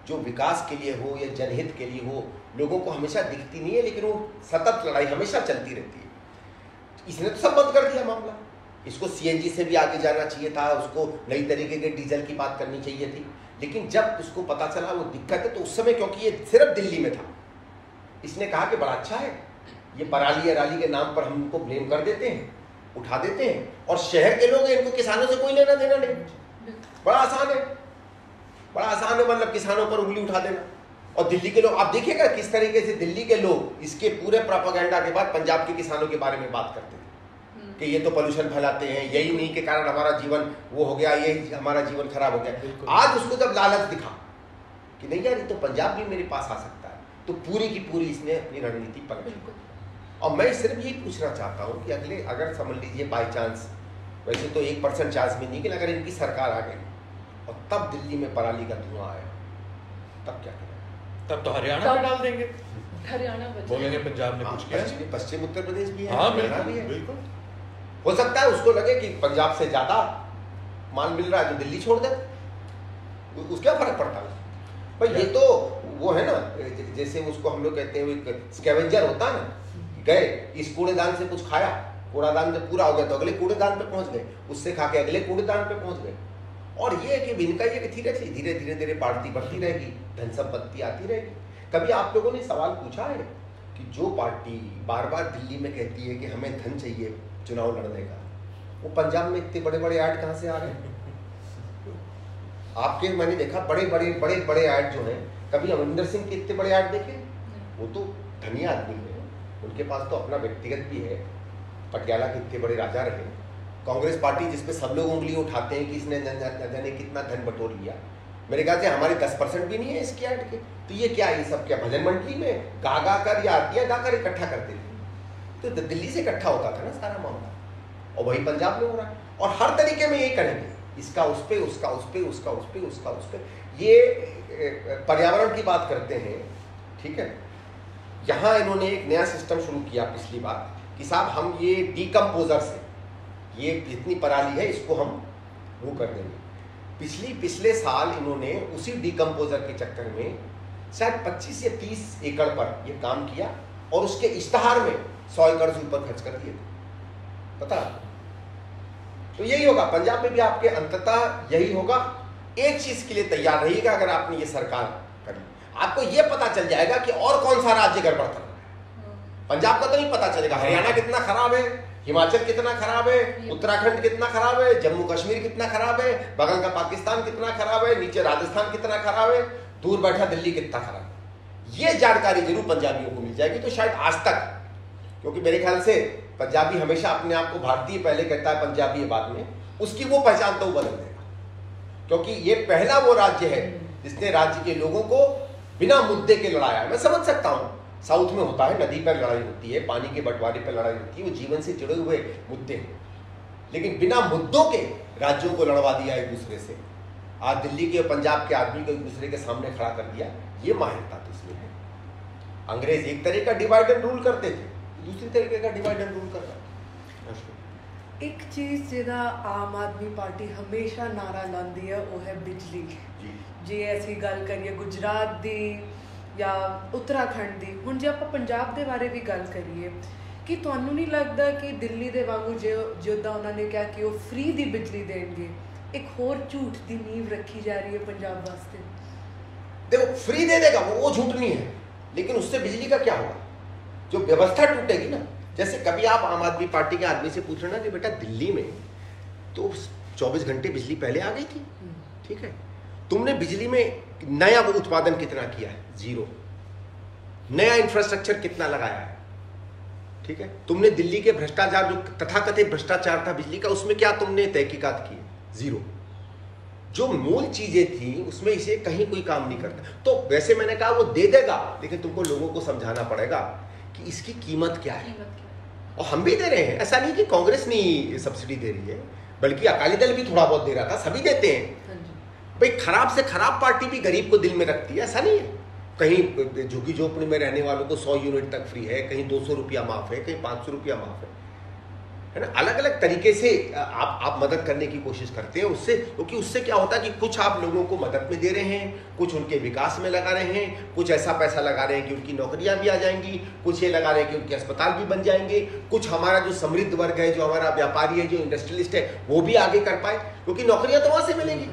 जो विकास के लिए हो या जनहित के लिए हो, लोगों को हमेशा दिखती नहीं है, लेकिन वो सतत लड़ाई हमेशा चलती रहती है। इसने तो सब बंद कर दिया मामला। इसको CNG से भी आगे जाना चाहिए था, उसको नई तरीके के डीजल की बात करनी चाहिए थी। लेकिन जब उसको पता चला वो दिक्कत है, तो उस समय क्योंकि ये सिर्फ दिल्ली में था, इसने कहा कि बड़ा अच्छा है, ये पराली अराली के नाम पर हम उनको ब्लेम कर देते हैं, उठा देते हैं, और शहर के लोग हैं, इनको किसानों से कोई लेना देना नहीं। बड़ा आसान है, बड़ा आसान है, मतलब किसानों पर उंगली उठा देना। और दिल्ली के लोग, आप देखिएगा किस तरीके से दिल्ली के लोग इसके पूरे प्रोपेगेंडा के बाद पंजाब के किसानों के बारे में बात करते थे कि ये तो पोल्यूशन फैलाते हैं, यही नहीं के कारण हमारा जीवन वो हो गया, यही हमारा जीवन खराब हो गया। आज उसको जब लालच दिखा कि नहीं यार, ये तो पंजाब भी मेरे पास आ सकता है, तो पूरी की पूरी इसने अपनी रणनीति पलटी। और मैं सिर्फ यही पूछना चाहता हूँ कि अगर समझ लीजिए बाई चांस, वैसे तो 1% चांस भी नहीं, लेकिन अगर इनकी सरकार आ गई और तब दिल्ली में पराली का धुआं आया, तब क्या करें? तब तो हरियाणा में डाल देंगे, हरियाणा बोलेंगे पंजाब ने कुछ किया। पश्चिम उत्तर प्रदेश भी है, हाँ हरियाणा भी है। बिल्कुल। हो सकता है उसको लगे कि पंजाब से ज्यादा माल मिल रहा है तो दिल्ली छोड़ दे, उसका फर्क पड़ता है भाई। ये तो वो है ना, जैसे उसको हम लोग कहते हैं एक स्कैवेंजर होता है ना, गए इस कूड़ेदान से कुछ खाया, कूड़ेदान जब पूरा हो गया तो अगले कूड़ेदान पे पहुंच गए, उससे खा के अगले कूड़ेदान पे पहुंच गए। और ये कि इनका ये कि धीरे धीरे धीरे पार्टी बढ़ती रहेगी, धन संपत्ति आती रहेगी। कभी आप लोगों ने सवाल पूछा है कि जो पार्टी बार बार दिल्ली में कहती है कि हमें धन चाहिए चुनाव लड़ने का, वो पंजाब में इतने बड़े बड़े ऐड कहां से आ रहे हैं? आपके मैंने देखा बड़े बड़े ऐड जो हैं, कभी अमरिंदर सिंह के इतने बड़े ऐड देखे? वो तो धनी आदमी है, उनके पास तो अपना व्यक्तिगत भी है। पटियाला के इतने बड़े राजा रहे। कांग्रेस पार्टी जिसपे सब लोग उंगली उठाते हैं कि इसने न जाने कितना धन बटोर लिया, मेरे ख्याल से हमारे 10% भी नहीं है इसके ऐड के। तो ये क्या, ये सब क्या भजन मंडली में गा कर या आरतियां गाकर इकट्ठा करते थे? तो दिल्ली से इकट्ठा होता था ना सारा मामला, और वही पंजाब में हो रहा है। और हर तरीके में यही करेंगे, इसका उस पे, उसका उस पे, उसका उस पे, उसका उस पे। ये पर्यावरण की बात करते हैं, ठीक है। यहाँ इन्होंने एक नया सिस्टम शुरू किया पिछली बार कि साहब हम ये डीकम्पोजर से, ये जितनी पराली है इसको हम वो कर देंगे। पिछले साल इन्होंने उसी डीकम्पोजर के चक्कर में शायद 25 या 30 एकड़ पर ये काम किया, और उसके इश्तहार में 100 एकड़ से ऊपर खर्च कर दिए थे, पता। तो यही होगा पंजाब में भी, आपके अंततः यही होगा। एक चीज के लिए तैयार रहिएगा, अगर आपने ये सरकार करी, आपको ये पता चल जाएगा कि और कौन सा राज्य गड़बड़ कर रहा है। पंजाब का तो नहीं पता चलेगा, हरियाणा कितना खराब है, हिमाचल कितना खराब है, उत्तराखंड कितना खराब है, जम्मू कश्मीर कितना खराब है, बगल का पाकिस्तान कितना खराब है, नीचे राजस्थान कितना खराब है, दूर बैठा दिल्ली कितना खराब है। ये जानकारी जरूर पंजाबियों को मिल जाएगी। तो शायद आज तक, क्योंकि मेरे ख्याल से पंजाबी हमेशा अपने आप को भारतीय पहले कहता है, पंजाबी बाद में, उसकी वो पहचान तो बदल देगा। क्योंकि ये पहला वो राज्य है जिसने राज्य के लोगों को बिना मुद्दे के लड़ाया है। मैं समझ सकता हूँ, साउथ में होता है, नदी पर लड़ाई होती है, पानी के बंटवारे पर लड़ाई होती है, वो जीवन से जुड़े हुए मुद्दे हैं, लेकिन बिना मुद्दों के राज्यों को लड़वा दिया एक दूसरे से। आज दिल्ली के पंजाब के आदमी को एक दूसरे के सामने खड़ा कर दिया, ये माहिरता तो इसमें है। अंग्रेज एक तरह का डिवाइड एंड रूल करते थे, दूसरी तरीके का डिवाइड एंड रूल कर रहा है। एक चीज़ जिहदा आम आदमी पार्टी हमेशा नारा लांदी है वो है बिजली। जे ऐसी गल करिए गुजरात दी या उत्तराखंड दी, हुण जे आपां पंजाब दे बारे भी गल करिए कि तुहानू नहीं लगदा कि दिल्ली दे वांगू जिद्दां उन्होंने कहा कि वो फ्री दी बिजली देंगे, एक होर झूठ दी नींव रखी जा रही है पंजाब वास्ते? देखो फ्री दे देगा वो झूठ नहीं है, लेकिन उससे बिजली का क्या होगा? जो व्यवस्था टूटेगी ना, जैसे कभी आप आम आदमी पार्टी के आदमी से पूछ रहे ना कि बेटा दिल्ली में तो 24 घंटे बिजली पहले आ गई थी, ठीक है, तुमने बिजली में नया उत्पादन कितना किया है? 0। नया इंफ्रास्ट्रक्चर कितना लगाया है? ठीक है, तुमने दिल्ली के भ्रष्टाचार, जो तथाकथित भ्रष्टाचार था बिजली का, उसमें क्या तुमने तहकीकात की? 0। जो मूल चीजें थी उसमें इसे कहीं कोई काम नहीं करता। तो वैसे मैंने कहा वो दे देगा, लेकिन तुमको लोगों को समझाना पड़ेगा कि इसकी कीमत क्या है। और हम भी दे रहे हैं, ऐसा नहीं कि कांग्रेस नहीं सब्सिडी दे रही है, बल्कि अकाली दल भी थोड़ा बहुत दे रहा था, सभी देते हैं भाई। खराब से खराब पार्टी भी गरीब को दिल में रखती है, ऐसा नहीं है। कहीं झुग्गी झोपड़ी में रहने वालों को 100 यूनिट तक फ्री है, कहीं 200 रुपया माफ है, कहीं 500 रुपया माफ है ना। अलग अलग तरीके से आप मदद करने की कोशिश करते हैं उससे, क्योंकि उससे क्या होता है कि कुछ आप लोगों को मदद में दे रहे हैं, कुछ उनके विकास में लगा रहे हैं, कुछ ऐसा पैसा लगा रहे हैं कि उनकी नौकरियां भी आ जाएंगी, कुछ ये लगा रहे हैं कि उनके अस्पताल भी बन जाएंगे, कुछ हमारा जो समृद्ध वर्ग है, जो हमारा व्यापारी है, जो इंडस्ट्रियलिस्ट है, वो भी आगे कर पाए, क्योंकि नौकरियां तो वहां से मिलेंगी।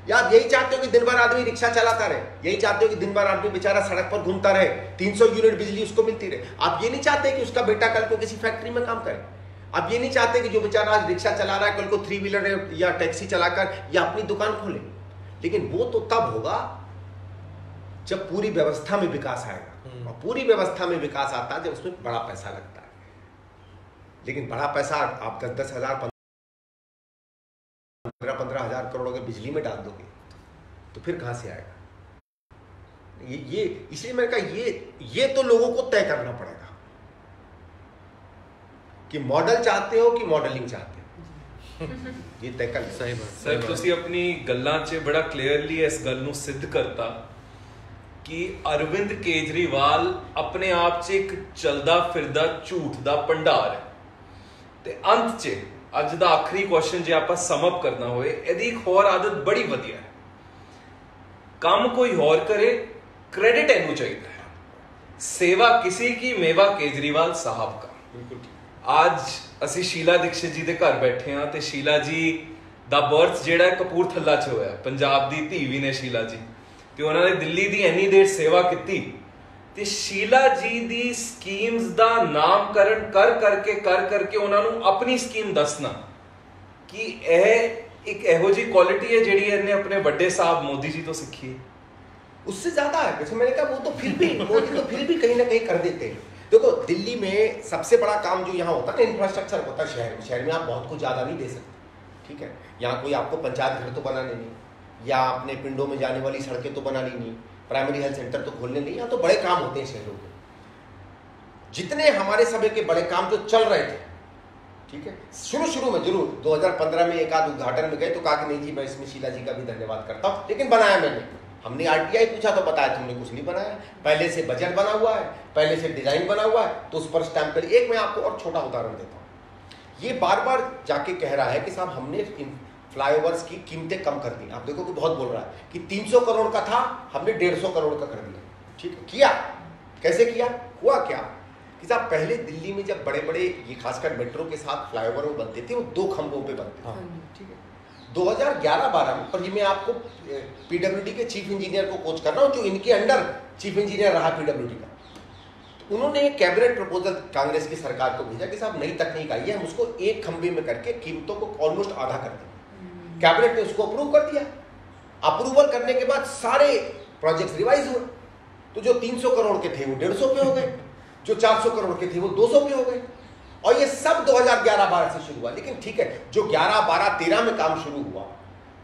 या आप यही चाहते हो कि दिन भर आदमी रिक्शा चलाता रहे, यही चाहते हो कि दिन भर आदमी बेचारा सड़क पर घूमता रहे, 300 यूनिट बिजली उसको मिलती रहे। आप ये नहीं चाहते कि उसका बेटा कल को किसी फैक्ट्री में काम करे। आप ये नहीं चाहते कि जो बेचारा आज रिक्शा चला रहा है कल को 3 व्हीलर या टैक्सी चलाकर या अपनी दुकान खोले। लेकिन वो तो तब होगा जब पूरी व्यवस्था में विकास आएगा, और पूरी व्यवस्था में विकास आता है जब उसमें बड़ा पैसा लगता है। लेकिन बड़ा पैसा आप 10-10 हजार 15-15 हजार करोड़ अगर बिजली में डाल दोगे तो फिर कहां से आएगा? ये इसलिए मैंने कहा ये तो लोगों को तय करना पड़ेगा कि मॉडल चाहते हो कि मॉडलिंग चाहते हो, ये तय कर। सही बात सर, ਤੁਸੀਂ ਆਪਣੀ ਗੱਲਾਂ 'ਚ ਬੜਾ ਕਲੀਅਰਲੀ ਇਸ ਗੱਲ ਨੂੰ ਸਿੱਧ ਕਰਤਾ ਕਿ ਅਰਵਿੰਦ ਕੇਜਰੀਵਾਲ ਆਪਣੇ ਆਪ 'ਚ ਇੱਕ ਚਲਦਾ ਫਿਰਦਾ ਝੂਠ ਦਾ ਭੰਡਾਰ ਹੈ। ਤੇ ਅੰਤ 'ਚ ਅੱਜ ਦਾ ਆਖਰੀ ਕੁਐਸਚਨ ਜੇ ਆਪਾਂ ਸਮ ਅਪ ਕਰਨਾ ਹੋਵੇ, ਇਹਦੀ ਇੱਕ ਹੋਰ ਆਦਤ ਬੜੀ ਵਧੀਆ ਹੈ, ਕੰਮ ਕੋਈ ਹੋਰ ਕਰੇ क्रेडिट ਇਹਨੂੰ ਚਾਹੀਦਾ ਹੈ। सेवा किसी की मेवा केजरीवाल साहब का। ਅੱਜ ਅਸੀਂ ਸ਼ੀਲਾ ਦੀਕਸ਼ਿਤ ਜੀ ਦੇ ਘਰ ਬੈਠੇ ਹਾਂ ਤੇ ਸ਼ੀਲਾ ਜੀ ਦਾ ਬਰਥ ਜਿਹੜਾ ਕਪੂਰਥਲਾ 'ਚ ਹੋਇਆ, ਪੰਜਾਬ ਦੀ ਧੀ ਵੀ ਨੇ ਸ਼ੀਲਾ ਜੀ, ਤੇ ਉਹਨਾਂ ਨੇ ਦਿੱਲੀ ਦੀ ਇੰਨੀ ਦੇਰ ਸੇਵਾ ਕੀਤੀ ਤੇ ਸ਼ੀਲਾ ਜੀ ਦੀ ਸਕੀਮਸ ਦਾ ਨਾਮਕਰਨ ਕਰ ਕਰਕੇ ਉਹਨਾਂ ਨੂੰ ਆਪਣੀ ਸਕੀਮ ਦੱਸਣਾ ਕਿ ਇਹ ਇੱਕ ਇਹੋ ਜਿਹੀ ਕੁਆਲਿਟੀ ਹੈ ਜਿਹੜੀ ਇਹਨੇ ਆਪਣੇ ਵੱਡੇ ਸਾਹਿਬ ਮੋਦੀ ਜੀ ਤੋਂ ਸਿੱਖੀ है। उससे ज्यादा है। जैसे मैंने कहा वो तो फिर भी मोदी तो फिर भी कहीं ना कहीं कर देते हैं। देखो दिल्ली में सबसे बड़ा काम जो यहाँ होता है ना, इंफ्रास्ट्रक्चर होता है शहर में आप बहुत कुछ ज़्यादा नहीं दे सकते, ठीक है। यहाँ कोई आपको पंचायत घर तो बनाने नहीं, या अपने पिंडों में जाने वाली सड़कें तो बनानी नहीं, प्राइमरी हेल्थ सेंटर तो खोलने नहीं। यहाँ तो बड़े काम होते हैं शहरों के। जितने हमारे समय के बड़े काम जो चल रहे थे, ठीक है, शुरू में जरूर 2015 में एक आध उद्घाटन में गए तो कहा कि नहीं जी मैं इसमें शीला जी का भी धन्यवाद करता हूँ, लेकिन बनाया मैंने। हमने आरटीआई पूछा तो बताया तुमने कुछ नहीं बनाया, पहले से बजट बना हुआ है, पहले से डिजाइन बना हुआ है, तो उस पर स्टैंप कर। एक मैं आपको और छोटा उदाहरण देता हूँ। ये बार बार जाके कह रहा है कि साहब हमने फ्लाईओवर्स की कीमतें कम कर दी। आप देखो कि बहुत बोल रहा है कि 300 करोड़ का था हमने 150 करोड़ का कर दिया, ठीक है। किया कैसे किया? हुआ क्या कि साहब पहले दिल्ली में जब बड़े बड़े ये खासकर मेट्रो के साथ फ्लाईओवर वो बनते थे, वो 2 खंभों पे बनते थे, ठीक है। 2011-12 में, और ये मैं आपको पीडब्ल्यूडी के चीफ इंजीनियर को कोच कर रहा हूँ जो इनके अंडर चीफ इंजीनियर रहा पीडब्ल्यूडी का, तो उन्होंने एक कैबिनेट प्रपोजल कांग्रेस की सरकार को भेजा कि साहब नई तकनीक आई है, हम उसको एक खंभे में करके कीमतों को ऑलमोस्ट आधा कर दें। कैबिनेट ने उसको अप्रूव कर दिया। अप्रूवल करने के बाद सारे प्रोजेक्ट रिवाइज हुए, तो जो 300 करोड़ के थे वो 150 पे हो गए, जो 400 करोड़ के थे वो 200 पे हो गए, और ये सब 2011-12 से शुरू हुआ। लेकिन ठीक है, जो 11-12-13 में काम शुरू हुआ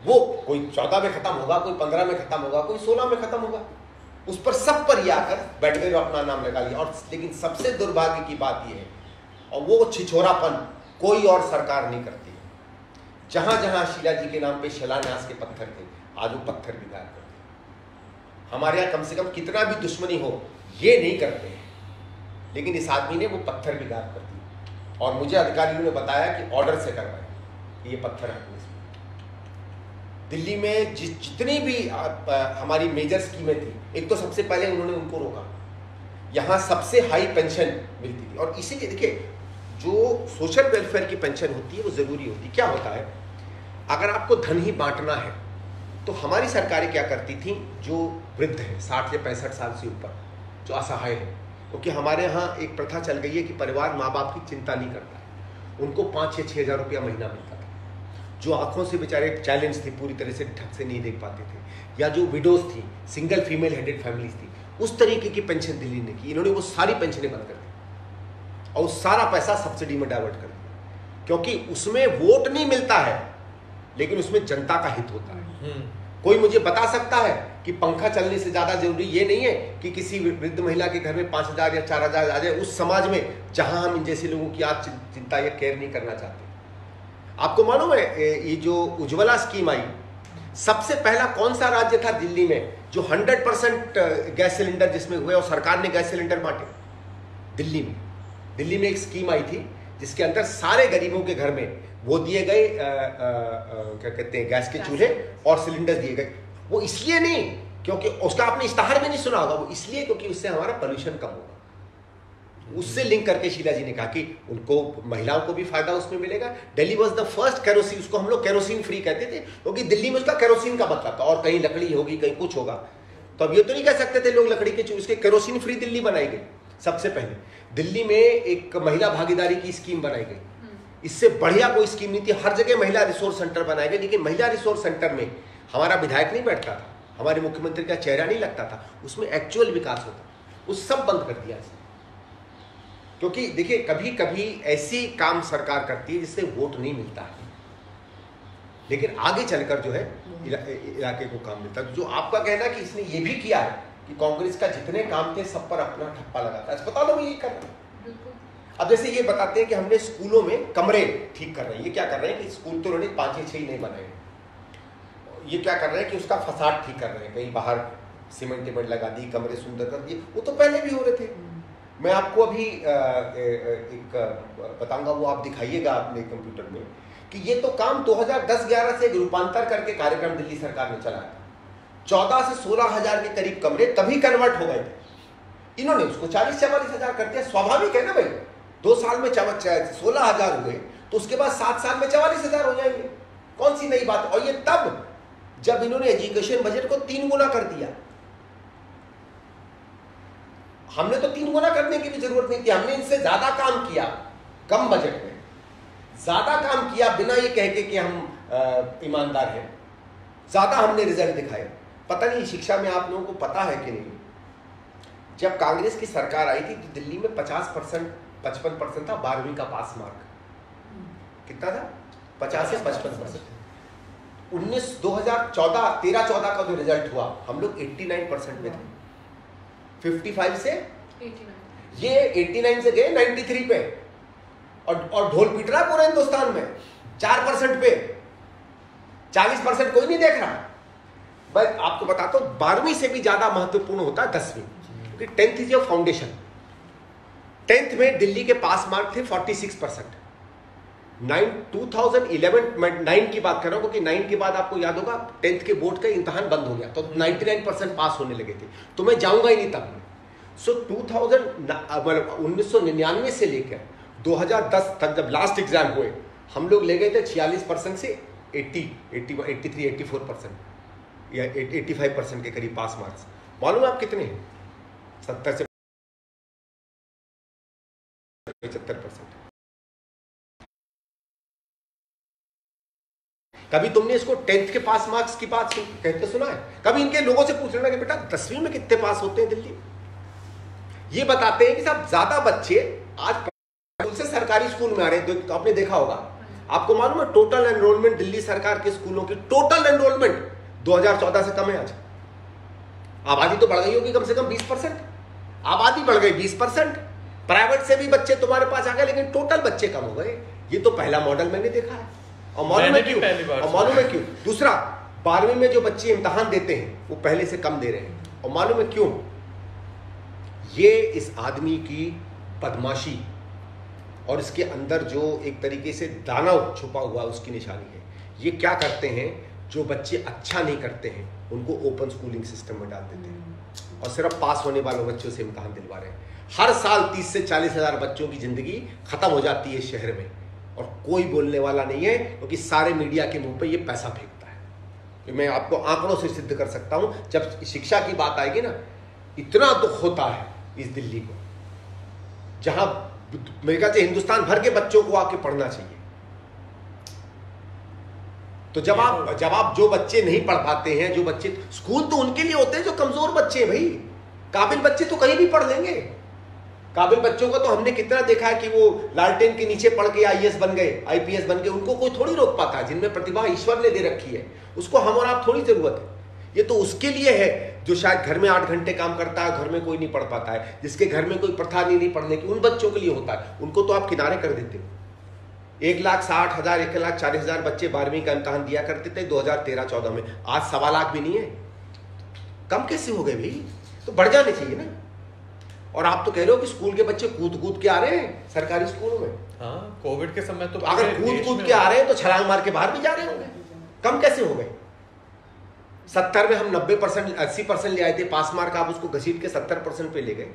वो कोई 14 में खत्म होगा, कोई 15 में खत्म होगा, कोई 16 में खत्म होगा। उस पर सब पर ये आकर बैठ गए और अपना नाम लगा लिया। और लेकिन सबसे दुर्भाग्य की बात ये है, और वो छिछोरापन कोई और सरकार नहीं करती है। जहां जहां शीला जी के नाम पे शिलान्यास के पत्थर थे, आज वो पत्थर भी गायब कर दिए। हमारे यहाँ कम से कम कितना भी दुश्मनी हो ये नहीं करते हैं, लेकिन इस आदमी ने वो पत्थर भी गायब कर दिए। और मुझे अधिकारियों ने बताया कि ऑर्डर से करवाए ये पत्थर हटने से। दिल्ली में जितनी भी हमारी मेजर स्कीमें थी, एक तो सबसे पहले उन्होंने उनको रोका। यहाँ सबसे हाई पेंशन मिलती थी, और इसीलिए देखिए जो सोशल वेलफेयर की पेंशन होती है वो ज़रूरी होती है। क्या होता है, अगर आपको धन ही बांटना है तो हमारी सरकारें क्या करती थी, जो वृद्ध है 60 या 65 साल से ऊपर, जो असहाय है, क्योंकि हमारे यहाँ एक प्रथा चल गई है कि परिवार माँ बाप की चिंता नहीं करता है, उनको 5 या 6 हज़ार रुपया महीना मिलता था। जो आंखों से बेचारे चैलेंज थी, पूरी तरह से ढंग से नहीं देख पाते थे, या जो विडोज थी, सिंगल फीमेल हेडेड फैमिलीज थी, उस तरीके की पेंशन दिल्ली ने की। इन्होंने वो सारी पेंशनें बंद कर दी और सारा पैसा सब्सिडी में डाइवर्ट कर दिया, क्योंकि उसमें वोट नहीं मिलता है लेकिन उसमें जनता का हित होता है। कोई मुझे बता सकता है कि पंखा चलने से ज्यादा जरूरी ये नहीं है कि किसी वृद्ध महिला के घर में 5,000 या 4,000 आ जाए, उस समाज में जहां हम इन जैसे लोगों की आज चिंता या केयर नहीं करना चाहते। आपको मालूम है ये जो उज्ज्वला स्कीम आई, सबसे पहला कौन सा राज्य था दिल्ली में जो 100% गैस सिलेंडर जिसमें हुए और सरकार ने गैस सिलेंडर बांटे? दिल्ली में एक स्कीम आई थी जिसके अंदर सारे गरीबों के घर में वो दिए गए क्या कहते हैं, गैस के चूल्हे और सिलेंडर दिए गए। वो इसलिए नहीं क्योंकि उसका आपने इश्तहार में नहीं सुना होगा, वो इसलिए क्योंकि उससे हमारा पोल्यूशन कम होगा। उससे लिंक करके शीला जी ने कहा कि उनको, महिलाओं को भी फायदा उसमें मिलेगा। Delhi was the first kerosene, उसको हम लोग केरोसिन फ्री कहते थे क्योंकि दिल्ली में उसका केरोसिन का मतलब था, और कहीं लकड़ी होगी कहीं कुछ होगा। तो अब ये तो नहीं कह सकते थे लोग लकड़ी के चूल्हे, केरोसिन फ्री दिल्ली बनाई गई। सबसे पहले दिल्ली में एक महिला भागीदारी की स्कीम बनाई गई, इससे बढ़िया कोई स्कीम नहीं थी। हर जगह महिला रिसोर्स सेंटर बनाए गए, लेकिन महिला रिसोर्स सेंटर में हमारा विधायक नहीं बैठता था, हमारे मुख्यमंत्री का चेहरा नहीं लगता था, उसमें एक्चुअल विकास होता, वो सब बंद कर दिया। क्योंकि देखिए कभी कभी ऐसी काम सरकार करती है जिससे वोट नहीं मिलता है, लेकिन आगे चलकर जो है इलाके को काम मिलता है। जो आपका कहना कि इसने ये भी किया है कि कांग्रेस का जितने काम थे सब पर अपना ठप्पा लगाता है, अस्पतालों में ये कर रहा है। अब जैसे ये बताते हैं कि हमने स्कूलों में कमरे ठीक कर रहे हैं, ये क्या कर रहे हैं कि स्कूल तो उन्होंने 5 या 6 नहीं बनाए, ये क्या कर रहे हैं कि उसका फसाद ठीक कर रहे हैं, कहीं बाहर सीमेंट टिमेंट लगा दी, कमरे सुंदर कर दिए, वो तो पहले भी हो रहे थे। मैं आपको अभी एक बताऊंगा, वो आप दिखाइएगा अपने कंप्यूटर में कि ये तो काम 2010-11 से रूपांतर करके कार्यक्रम दिल्ली सरकार ने चलाया था। 14 से 16 हज़ार के करीब कमरे तभी कन्वर्ट हो गए थे, इन्होंने उसको 40-44 हज़ार कर दिया। स्वाभाविक है ना भाई, 2 साल में 16 हज़ार हुए तो उसके बाद 7 साल में 44 हज़ार हो जाएंगे, कौन सी नई बात है। और ये तब जब इन्होंने एजुकेशन बजट को 3 गुना कर दिया। हमने तो 3 गुना करने की भी जरूरत नहीं थी, हमने इनसे ज्यादा काम किया कम बजट में, ज्यादा काम किया बिना ये कह के कि हम ईमानदार हैं, ज्यादा हमने रिजल्ट दिखाए। पता नहीं शिक्षा में आप लोगों को पता है कि नहीं, जब कांग्रेस की सरकार आई थी तो दिल्ली में 55% था 12वीं का पास मार्क। कितना था? 50 से 55%। 2013-14 का जो रिजल्ट हुआ हम लोग 89% में थे, 55 से 89। ये 89 से गए 93 पे, और ढोल पीट रहा पूरे हिंदुस्तान में 4% पे, 40% कोई नहीं देख रहा। बस आपको बताता हूं 12वीं से भी ज्यादा महत्वपूर्ण होता है 10वीं, क्योंकि 10th is your foundation. 10th में दिल्ली के पास मार्क थे 46%। 2011 की बात कर रहा हूं क्योंकि 9 के बाद आपको याद होगा 10th के बोर्ड का इम्तिहान बंद हो गया, तो 99% पास होने लगे थे, तो मैं जाऊंगा ही नहीं तब। सो 1999 से लेकर 2010 तक जब लास्ट एग्जाम हुए हम लोग ले गए थे 46% से 83-84% या 85% के करीब पास मार्क्स। मालूम है आप कितने हैं? 70 से 75%। कभी तुमने इसको 10th के पास मार्क्स की बात कहते सुना है? कभी इनके लोगों से पूछ लेना कि बेटा 10वीं में कितने पास होते हैं दिल्ली? ये बताते हैं कि साहब ज्यादा बच्चे आज से सरकारी स्कूल में आ रहे हैं, तो आपने देखा होगा। आपको मालूम है टोटल एनरोलमेंट दिल्ली सरकार के स्कूलों की टोटल एनरोलमेंट 2014 से कम है आज। आबादी तो बढ़ गई होगी कम से कम 20%, आबादी बढ़ गई 20%, प्राइवेट से भी बच्चे तुम्हारे पास आ गए, लेकिन टोटल बच्चे कम हो गए। ये तो पहला मॉडल मैंने देखा है। और मालूम है क्यों? और मालूम है क्यों? दूसरा, 12वीं में जो बच्चे इम्तहान देते हैं वो पहले से कम दे रहे हैं। और मालूम है क्यों? ये इस आदमी की बदमाशी और इसके अंदर जो एक तरीके से दानव छुपा हुआ उसकी निशानी है। ये क्या करते हैं, जो बच्चे अच्छा नहीं करते हैं उनको ओपन स्कूलिंग सिस्टम में डाल देते हैं और सिर्फ पास होने वाले बच्चों से इम्तहान दिलवा रहे हैं। हर साल 30 से 40 हज़ार बच्चों की जिंदगी खत्म हो जाती है इस शहर में, और कोई बोलने वाला नहीं है, क्योंकि सारे मीडिया के मुंह पे ये पैसा फेंकता है। कि मैं आपको आंकड़ों से सिद्ध कर सकता हूं। जब शिक्षा की बात आएगी ना, इतना दुख होता है इस दिल्ली को, जहां मेरे ख्याल से हिंदुस्तान भर के बच्चों को आके पढ़ना चाहिए। तो जब आप जो बच्चे नहीं पढ़ पाते हैं, जो बच्चे, स्कूल तो उनके लिए होते हैं जो कमजोर बच्चे हैं भाई। काबिल बच्चे तो कहीं भी पढ़ लेंगे। काबिल बच्चों को तो हमने कितना देखा है कि वो लालटेन के नीचे पढ़ के आईएएस बन गए, आईपीएस बन गए, उनको कोई थोड़ी रोक पाता है। जिनमें प्रतिभा ईश्वर ने दे रखी है, उसको हम और आप थोड़ी जरूरत है। ये तो उसके लिए है जो शायद घर में 8 घंटे काम करता है, घर में कोई नहीं पढ़ पाता है, जिसके घर में कोई प्रथा नहीं पढ़ने की, उन बच्चों के लिए होता है। उनको तो आप किनारे कर देते हो। 1,60,000 1,40,000 बच्चे 12वीं का इम्तहान दिया करते थे 2013-14 में। आज 1.25 लाख भी नहीं है। कम कैसे हो गए भाई? तो बढ़ जाने चाहिए ना। और आप तो कह रहे हो कि स्कूल के बच्चे कूद के आ रहे हैं सरकारी स्कूलों में। हाँ, कोविड के समय तो अगर कूद के आ रहे हैं तो छलांग मार के बाहर भी जा रहे होंगे। कम कैसे हो गए? 70 में हम 90% 80% ले आए थे पास मार्क, आप उसको घसीट के 70% पे ले गए।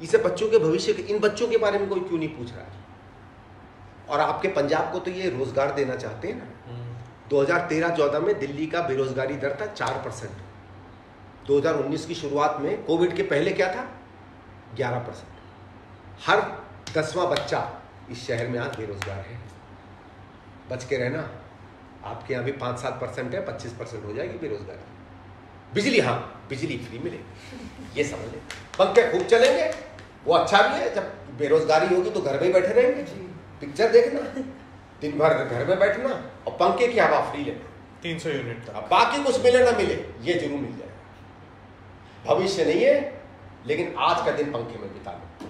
इसे बच्चों के भविष्य के, इन बच्चों के बारे में कोई क्यों नहीं पूछ रहा है? और आपके पंजाब को तो ये रोजगार देना चाहते हैं ना। 2013-14 में दिल्ली का बेरोजगारी दर था 4%। 2019 की शुरुआत में, कोविड के पहले क्या था? 11%। हर 10वां बच्चा इस शहर में आज बेरोजगार है। बच के रहना। आपके यहाँ भी 5-7% है, 25% हो जाएगी बेरोजगारी। बिजली, हाँ बिजली फ्री मिलेगी, ये समझ लें। पंखे खूब चलेंगे, वो अच्छा भी है। जब बेरोजगारी होगी तो घर में बैठे रहेंगे, पिक्चर देखना, दिन भर घर में बैठना और पंखे की हवा फ्री लेना। 300 यूनिट तक। बाकी कुछ मिले ना मिले, ये जरूर मिल जाएगा। भविष्य नहीं है, लेकिन आज का दिन पंखे में बिता लो,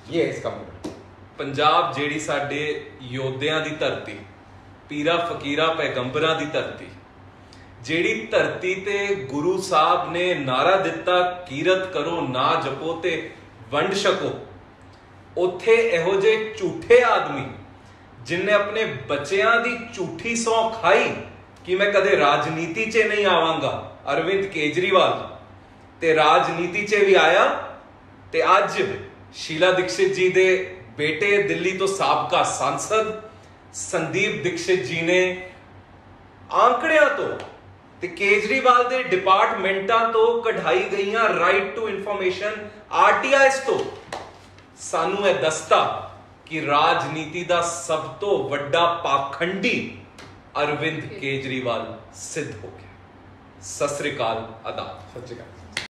ये है इसका मतलब। पंजाब जेड़ी साडे योद्धियां दी धरती, पीरा फकीरा पैगंबरां दी धरती, जेड़ी धरती ते गुरु साहब ने नारा दिता कीरत करो ना जपो ते वंड छको, उत्थे एहो जे झूठे आदमी जिन्हें अपने बच्चियां दी झूठी सौं खाई कि मैं कदे राजनीति च नहीं आवांगा, अरविंद केजरीवाल ते राजनीति च भी आया ते अज शीला दीक्षित जी दे बेटे दिल्ली तो साबका सांसद संदीप दीक्षित जी ने आंकड़ियां तो ते केजरीवाल दे डिपार्टमेंटां तो कढ़ाई गईयां राइट टू इंफॉर्मेशन आरटीआईस तो सानू यह दसता कि राजनीति दा सब तो वड्डा पाखंडी अरविंद केजरीवाल सिद्ध हो गया। सत श्री अकाल, आदाब। सत श्री अकाल।